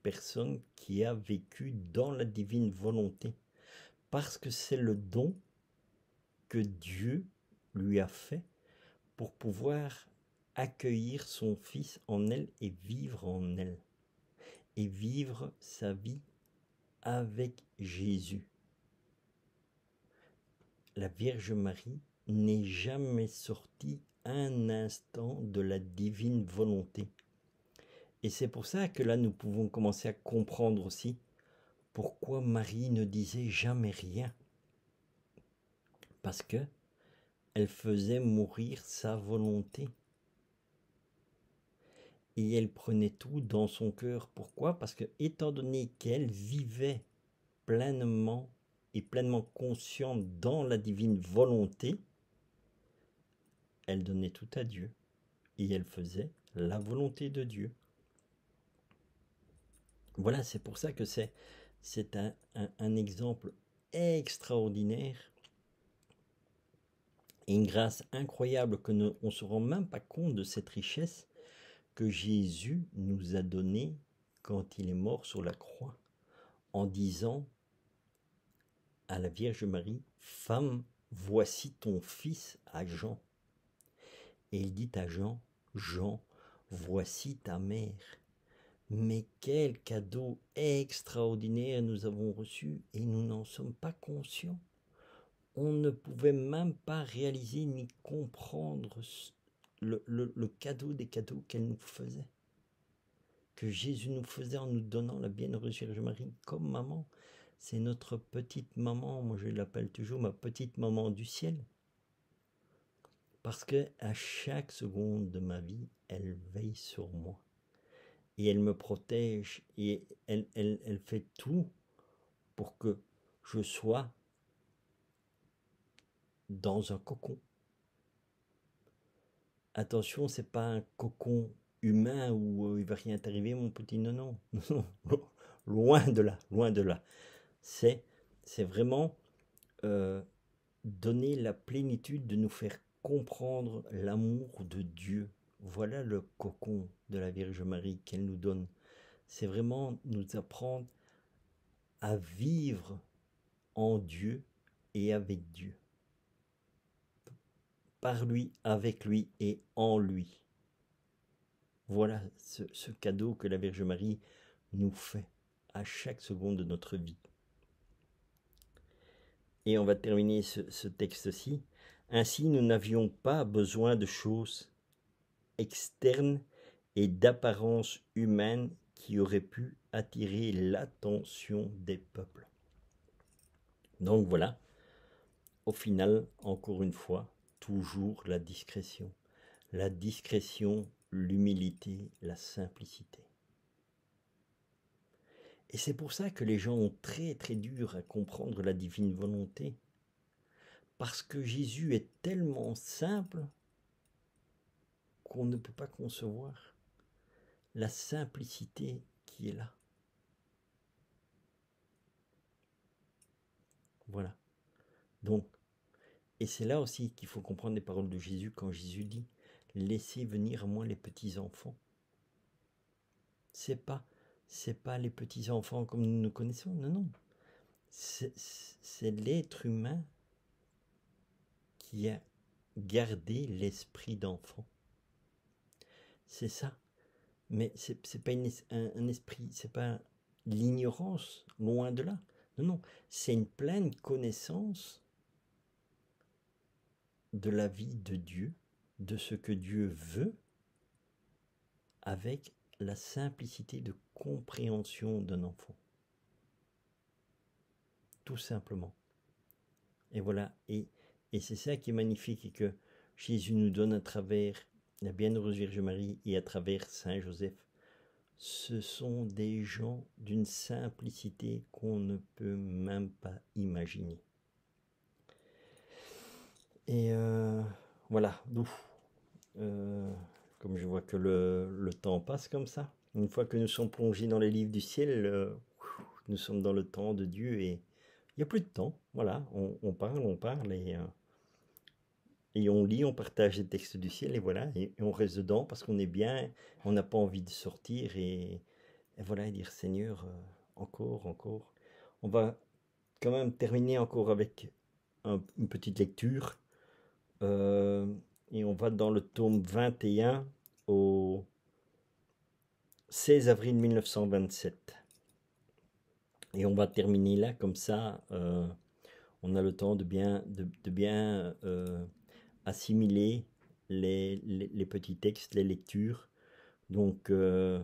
personne qui a vécu dans la divine volonté, parce que c'est le don que Dieu lui a fait pour pouvoir accueillir son Fils en elle et vivre en elle, et vivre sa vie avec Jésus. La Vierge Marie n'est jamais sortie un instant de la divine volonté. Et c'est pour ça que là, nous pouvons commencer à comprendre aussi pourquoi Marie ne disait jamais rien. Parce que elle faisait mourir sa volonté. Et elle prenait tout dans son cœur. Pourquoi? Parce que, étant donné qu'elle vivait pleinement et pleinement consciente dans la divine volonté, elle donnait tout à Dieu. Et elle faisait la volonté de Dieu. Voilà, c'est pour ça que c'est un exemple extraordinaire et une grâce incroyable que on ne se rend même pas compte de cette richesse que Jésus nous a donnée quand il est mort sur la croix, en disant à la Vierge Marie, « Femme, voici ton fils à Jean. » Et il dit à Jean, « Jean, voici ta mère. » Mais quel cadeau extraordinaire nous avons reçu et nous n'en sommes pas conscients. on ne pouvait même pas réaliser ni comprendre le cadeau des cadeaux qu'elle nous faisait, que Jésus nous faisait en nous donnant la bienheureuse Vierge Marie comme maman. C'est notre petite maman, moi je l'appelle toujours ma petite maman du ciel, parce que à chaque seconde de ma vie, elle veille sur moi et elle me protège et elle fait tout pour que je sois dans un cocon. Attention, c'est pas un cocon humain où il va rien t'arriver, mon petit. Non, non, non, loin de là, loin de là. C'est vraiment donner la plénitude de nous faire comprendre l'amour de Dieu. Voilà le cocon de la Vierge Marie qu'elle nous donne. C'est vraiment nous apprendre à vivre en Dieu et avec Dieu. Par lui, avec lui et en lui. Voilà ce cadeau que la Vierge Marie nous fait à chaque seconde de notre vie. Et on va terminer ce texte-ci. Ainsi, nous n'avions pas besoin de choses externes et d'apparence humaine qui auraient pu attirer l'attention des peuples. Donc voilà, au final, encore une fois, toujours la discrétion. La discrétion, l'humilité, la simplicité. Et c'est pour ça que les gens ont très très dur à comprendre la divine volonté. Parce que Jésus est tellement simple qu'on ne peut pas concevoir la simplicité qui est là. Voilà. Donc, et c'est là aussi qu'il faut comprendre les paroles de Jésus quand Jésus dit « Laissez venir à moi les petits-enfants ». C'est pas les petits-enfants comme nous nous connaissons, non, non. C'est l'être humain qui a gardé l'esprit d'enfant. C'est ça. Mais c'est pas un esprit, c'est pas l'ignorance, loin de là. Non, non, c'est une pleine connaissance de la vie de Dieu, de ce que Dieu veut, avec la simplicité de compréhension d'un enfant. Tout simplement. Et voilà, et c'est ça qui est magnifique et que Jésus nous donne à travers la bienheureuse Vierge Marie et à travers Saint Joseph. Ce sont des gens d'une simplicité qu'on ne peut même pas imaginer. Et voilà, comme je vois que le temps passe comme ça, une fois que nous sommes plongés dans les livres du ciel, nous sommes dans le temps de Dieu et il n'y a plus de temps. Voilà, on parle et on lit, on partage les textes du ciel et voilà, et on reste dedans parce qu'on est bien, on n'a pas envie de sortir et voilà, et dire Seigneur, encore. On va quand même terminer encore avec une petite lecture. Et on va dans le tome 21 au 16 avril 1927. Et on va terminer là, comme ça, on a le temps de bien assimiler les petits textes, les lectures. Donc, je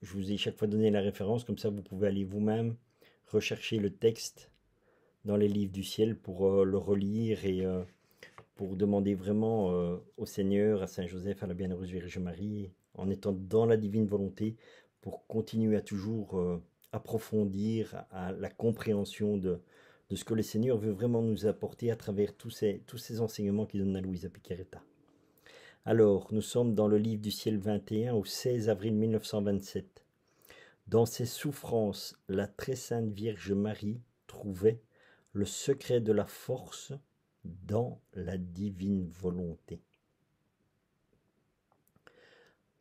vous ai chaque fois donné la référence, comme ça vous pouvez aller vous-même rechercher le texte dans les livres du ciel pour le relire et pour demander vraiment au Seigneur, à Saint Joseph, à la Bienheureuse Vierge Marie, en étant dans la divine volonté, pour continuer à toujours approfondir à la compréhension de ce que le Seigneur veut vraiment nous apporter à travers tous ces enseignements qu'il donne à Luisa Piccarreta. Alors, nous sommes dans le livre du ciel 21 au 16 avril 1927. Dans ses souffrances, la très sainte Vierge Marie trouvait le secret de la force dans la divine volonté.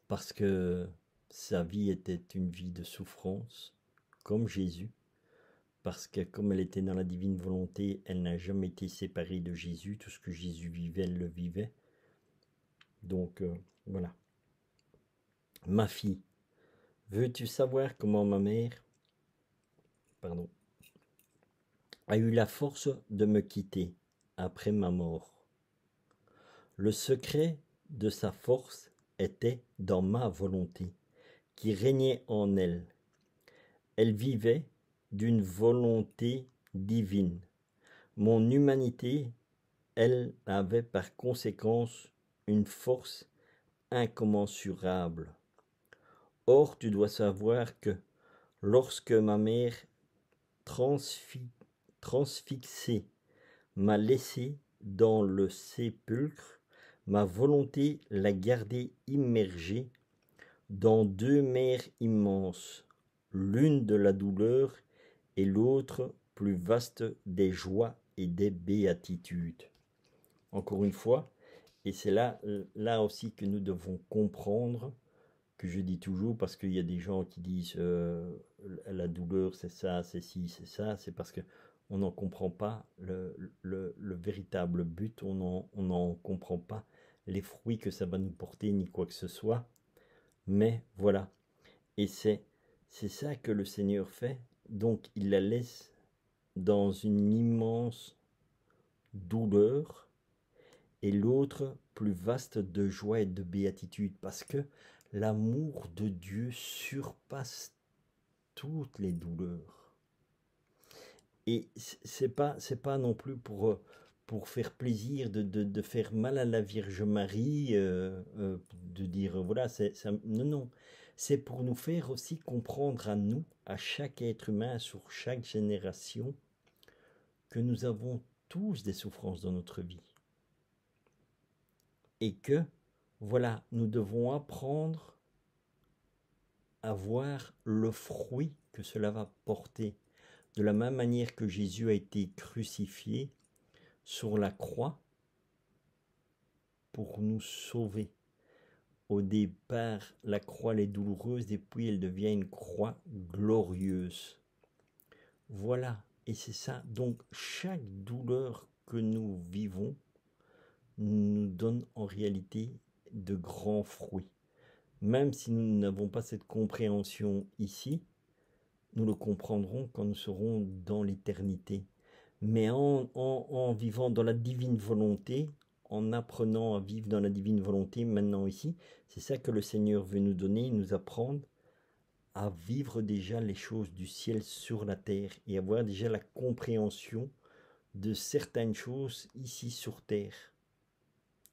Parce que sa vie était une vie de souffrance, comme Jésus, parce que comme elle était dans la divine volonté, elle n'a jamais été séparée de Jésus, tout ce que Jésus vivait, elle le vivait. Donc voilà. Ma fille, veux-tu savoir comment ma mère, a eu la force de me quitter après ma mort. Le secret de sa force était dans ma volonté, qui régnait en elle. Elle vivait d'une volonté divine. Mon humanité, elle, avait par conséquence une force incommensurable. Or, tu dois savoir que lorsque ma mère transfixée m'a laissé dans le sépulcre, ma volonté l'a gardé immergée dans deux mers immenses, l'une de la douleur et l'autre plus vaste des joies et des béatitudes. Encore une fois, et c'est là aussi que nous devons comprendre, que je dis toujours, parce qu'il y a des gens qui disent la douleur c'est ça, c'est ci, c'est ça, c'est parce que on n'en comprend pas le véritable but, on n'en comprend pas les fruits que ça va nous porter, ni quoi que ce soit. Mais voilà, et c'est ça que le Seigneur fait, donc il la laisse dans une immense douleur, et l'autre plus vaste de joie et de béatitude, parce que l'amour de Dieu surpasse toutes les douleurs. Et c'est pas non plus pour faire plaisir de faire mal à la Vierge Marie, de dire voilà, non, non. C'est pour nous faire aussi comprendre à nous, à chaque être humain, sur chaque génération, que nous avons tous des souffrances dans notre vie. Et que, voilà, nous devons apprendre à voir le fruit que cela va porter. De la même manière que Jésus a été crucifié sur la croix pour nous sauver. Au départ, la croix elle est douloureuse et puis elle devient une croix glorieuse. Voilà, et c'est ça. Donc chaque douleur que nous vivons nous donne en réalité de grands fruits. Même si nous n'avons pas cette compréhension ici, nous le comprendrons quand nous serons dans l'éternité. Mais en vivant dans la divine volonté, en apprenant à vivre dans la divine volonté maintenant ici, c'est ça que le Seigneur veut nous donner, nous apprendre à vivre déjà les choses du ciel sur la terre et avoir déjà la compréhension de certaines choses ici sur terre.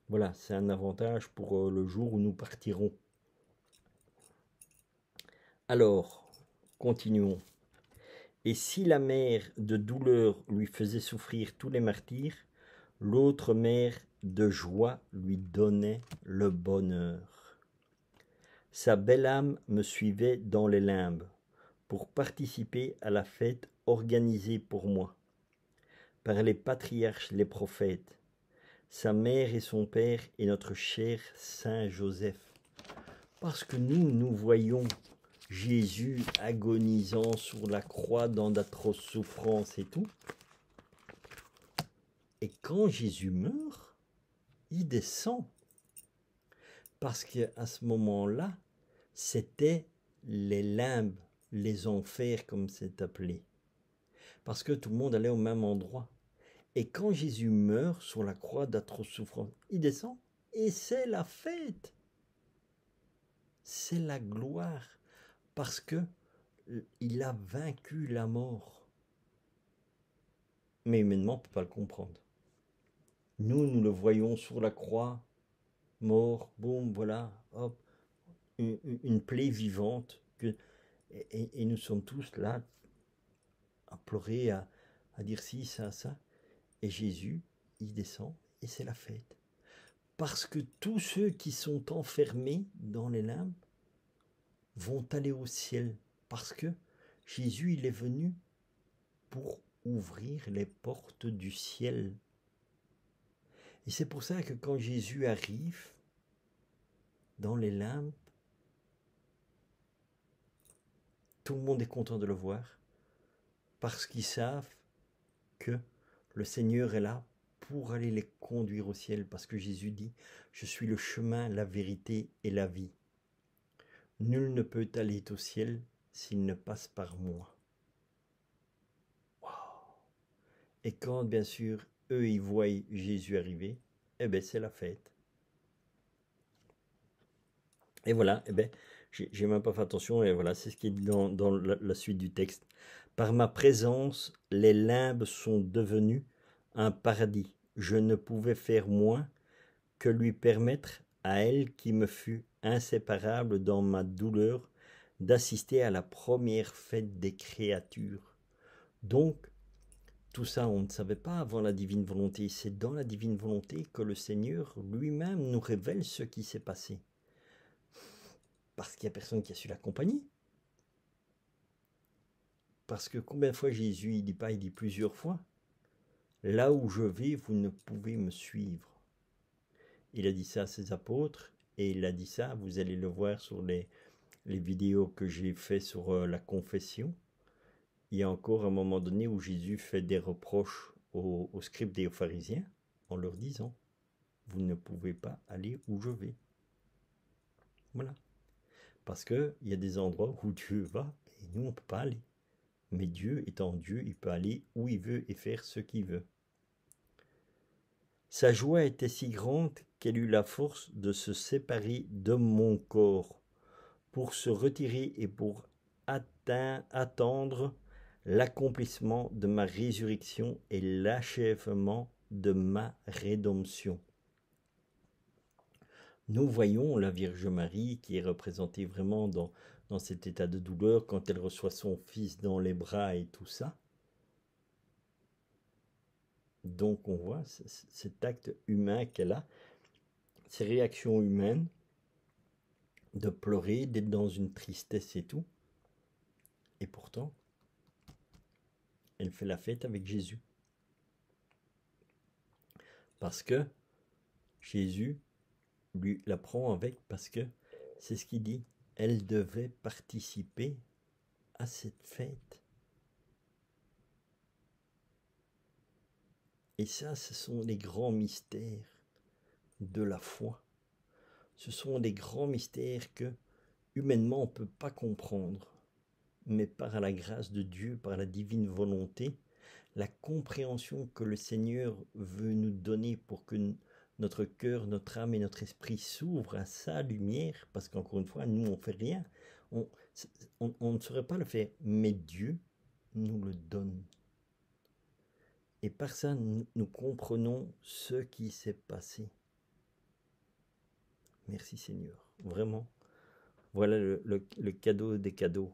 Voilà, c'est un avantage pour le jour où nous partirons. Alors, continuons. Et si la mer de douleur lui faisait souffrir tous les martyrs, l'autre mer de joie lui donnait le bonheur. Sa belle âme me suivait dans les limbes pour participer à la fête organisée pour moi par les patriarches, les prophètes, sa mère et son père et notre cher Saint Joseph. Parce que nous voyons Jésus agonisant sur la croix dans d'atroces souffrances et tout. Et quand Jésus meurt, il descend. Parce qu'à ce moment-là, c'était les limbes, les enfers comme c'est appelé. Parce que tout le monde allait au même endroit. Et quand Jésus meurt sur la croix d'atroces souffrances, il descend et c'est la fête. C'est la gloire. Parce que il a vaincu la mort. Mais humainement, on ne peut pas le comprendre. Nous le voyons sur la croix, mort, boum, voilà, hop, une plaie vivante. Et nous sommes tous là à pleurer, à dire ci, ça, ça. Et Jésus, il descend et c'est la fête. Parce que tous ceux qui sont enfermés dans les limbes vont aller au ciel. Parce que Jésus, il est venu pour ouvrir les portes du ciel. Et c'est pour ça que quand Jésus arrive dans les limbes, tout le monde est content de le voir, parce qu'ils savent que le Seigneur est là pour aller les conduire au ciel, parce que Jésus dit « Je suis le chemin, la vérité et la vie. Nul ne peut aller au ciel s'il ne passe par moi. » Et quand, bien sûr, eux, ils voient Jésus arriver, eh bien, c'est la fête. Et voilà, eh bien, j'ai même pas fait attention, et voilà, c'est ce qui est dans la suite du texte. Par ma présence, les limbes sont devenues un paradis. Je ne pouvais faire moins que lui permettre à elle qui me fut inséparable dans ma douleur d'assister à la première fête des créatures. Donc, tout ça, on ne savait pas avant la divine volonté. C'est dans la divine volonté que le Seigneur lui-même nous révèle ce qui s'est passé. Parce qu'il n'y a personne qui a su l'accompagner. Parce que combien de fois Jésus, il dit pas, il dit plusieurs fois, là où je vais, vous ne pouvez me suivre. Il a dit ça à ses apôtres, et il a dit ça, vous allez le voir sur les vidéos que j'ai fait sur la confession. Il y a encore un moment donné où Jésus fait des reproches aux scribes et aux pharisiens en leur disant, vous ne pouvez pas aller où je vais. Voilà. Parce qu'il y a des endroits où Dieu va, et nous, on ne peut pas aller. Mais Dieu étant Dieu, il peut aller où il veut et faire ce qu'il veut. Sa joie était si grande qu'elle eut la force de se séparer de mon corps pour se retirer et pour attendre l'accomplissement de ma résurrection et l'achèvement de ma rédemption. Nous voyons la Vierge Marie qui est représentée vraiment dans cet état de douleur quand elle reçoit son fils dans les bras et tout ça. Donc on voit cet acte humain qu'elle a, ces réactions humaines, de pleurer, d'être dans une tristesse et tout. Et pourtant, elle fait la fête avec Jésus. Parce que Jésus lui la prend avec, parce que c'est ce qu'il dit, elle devait participer à cette fête. Et ça, ce sont les grands mystères de la foi. Ce sont des grands mystères que, humainement, on ne peut pas comprendre. Mais par la grâce de Dieu, par la divine volonté, la compréhension que le Seigneur veut nous donner pour que notre cœur, notre âme et notre esprit s'ouvrent à sa lumière, parce qu'encore une fois, nous, on ne fait rien. On ne saurait pas le faire, mais Dieu nous le donne. Et par ça, nous comprenons ce qui s'est passé. Merci Seigneur, vraiment. Voilà le cadeau des cadeaux.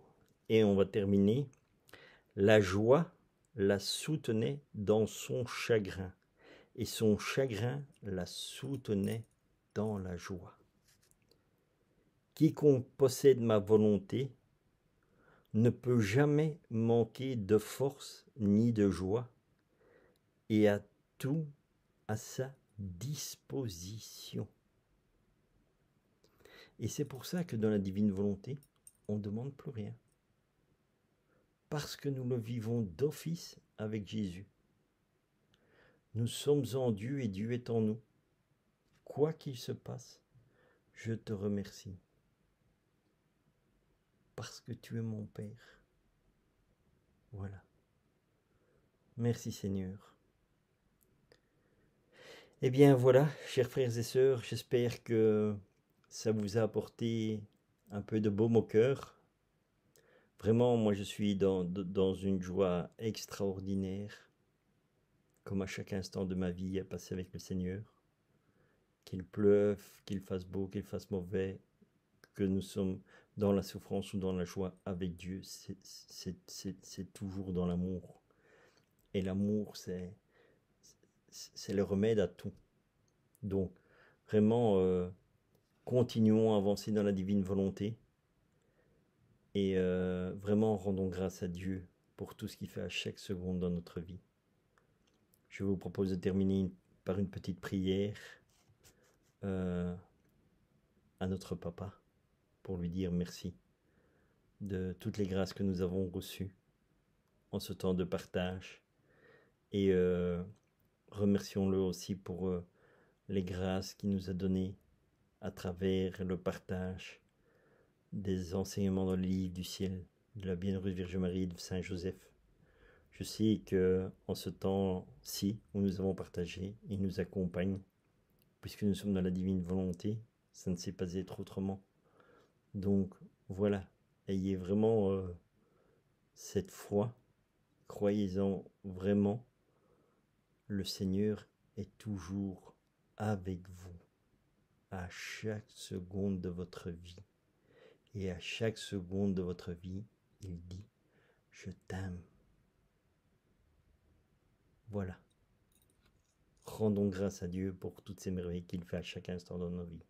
Et on va terminer. La joie la soutenait dans son chagrin, et son chagrin la soutenait dans la joie. Quiconque possède ma volonté ne peut jamais manquer de force ni de joie, et a tout à sa disposition. Et c'est pour ça que dans la divine volonté, on ne demande plus rien. Parce que nous le vivons d'office avec Jésus. Nous sommes en Dieu et Dieu est en nous. Quoi qu'il se passe, je te remercie. Parce que tu es mon Père. Voilà. Merci Seigneur. Eh bien voilà, chers frères et sœurs, j'espère que ça vous a apporté un peu de baume au cœur. Vraiment, moi je suis dans une joie extraordinaire, comme à chaque instant de ma vie à passer avec le Seigneur. Qu'il pleuve, qu'il fasse beau, qu'il fasse mauvais, que nous sommes dans la souffrance ou dans la joie avec Dieu, c'est toujours dans l'amour. Et l'amour, c'est le remède à tout. Donc, vraiment, continuons à avancer dans la divine volonté et vraiment rendons grâce à Dieu pour tout ce qu'il fait à chaque seconde dans notre vie. Je vous propose de terminer par une petite prière à notre Papa pour lui dire merci de toutes les grâces que nous avons reçues en ce temps de partage et remercions-le aussi pour les grâces qu'il nous a données à travers le partage des enseignements dans le livre du ciel de la Bienheureuse Vierge Marie et de Saint Joseph. Je sais que en ce temps-ci où nous avons partagé, il nous accompagne, puisque nous sommes dans la divine volonté, ça ne sait pas être autrement. Donc voilà, ayez vraiment cette foi, croyez-en vraiment, le Seigneur est toujours avec vous à chaque seconde de votre vie. Et à chaque seconde de votre vie, il dit « Je t'aime ». Voilà. Rendons grâce à Dieu pour toutes ces merveilles qu'il fait à chaque instant dans nos vies.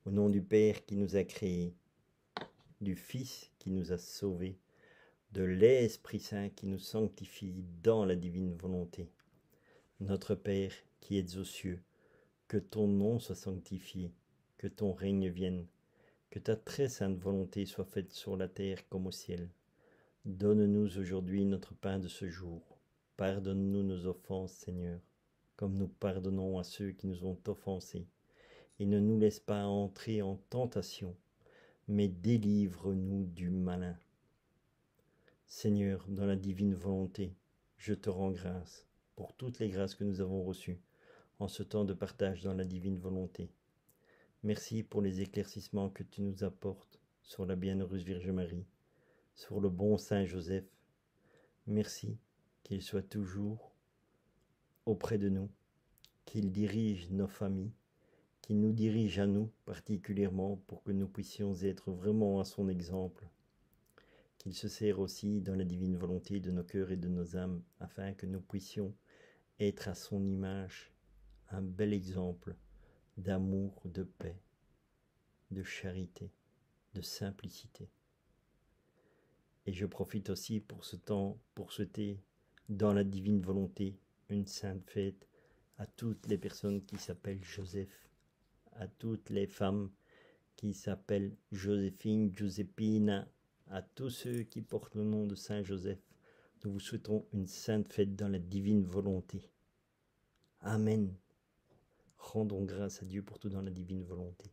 Au nom du Père qui nous a créés, du Fils qui nous a sauvés, de l'Esprit Saint qui nous sanctifie dans la divine volonté. Notre Père qui es aux cieux, que ton nom soit sanctifié, que ton règne vienne, que ta très sainte volonté soit faite sur la terre comme au ciel. Donne-nous aujourd'hui notre pain de ce jour. Pardonne-nous nos offenses, Seigneur, comme nous pardonnons à ceux qui nous ont offensés. Et ne nous laisse pas entrer en tentation, mais délivre-nous du malin. Seigneur, dans la divine volonté, je te rends grâce pour toutes les grâces que nous avons reçues en ce temps de partage dans la divine volonté. Merci pour les éclaircissements que tu nous apportes sur la bienheureuse Vierge Marie, sur le bon Saint Joseph. Merci qu'il soit toujours auprès de nous, qu'il dirige nos familles, qu'il nous dirige à nous particulièrement pour que nous puissions être vraiment à son exemple, qu'il se sert aussi dans la divine volonté de nos cœurs et de nos âmes afin que nous puissions être à son image, un bel exemple d'amour, de paix, de charité, de simplicité. Et je profite aussi pour ce temps pour souhaiter dans la divine volonté une sainte fête à toutes les personnes qui s'appellent Joseph, à toutes les femmes qui s'appellent Joséphine, Giuseppina, à tous ceux qui portent le nom de Saint Joseph. Nous vous souhaitons une sainte fête dans la divine volonté. Amen. Rendons grâce à Dieu pour tout dans la divine volonté.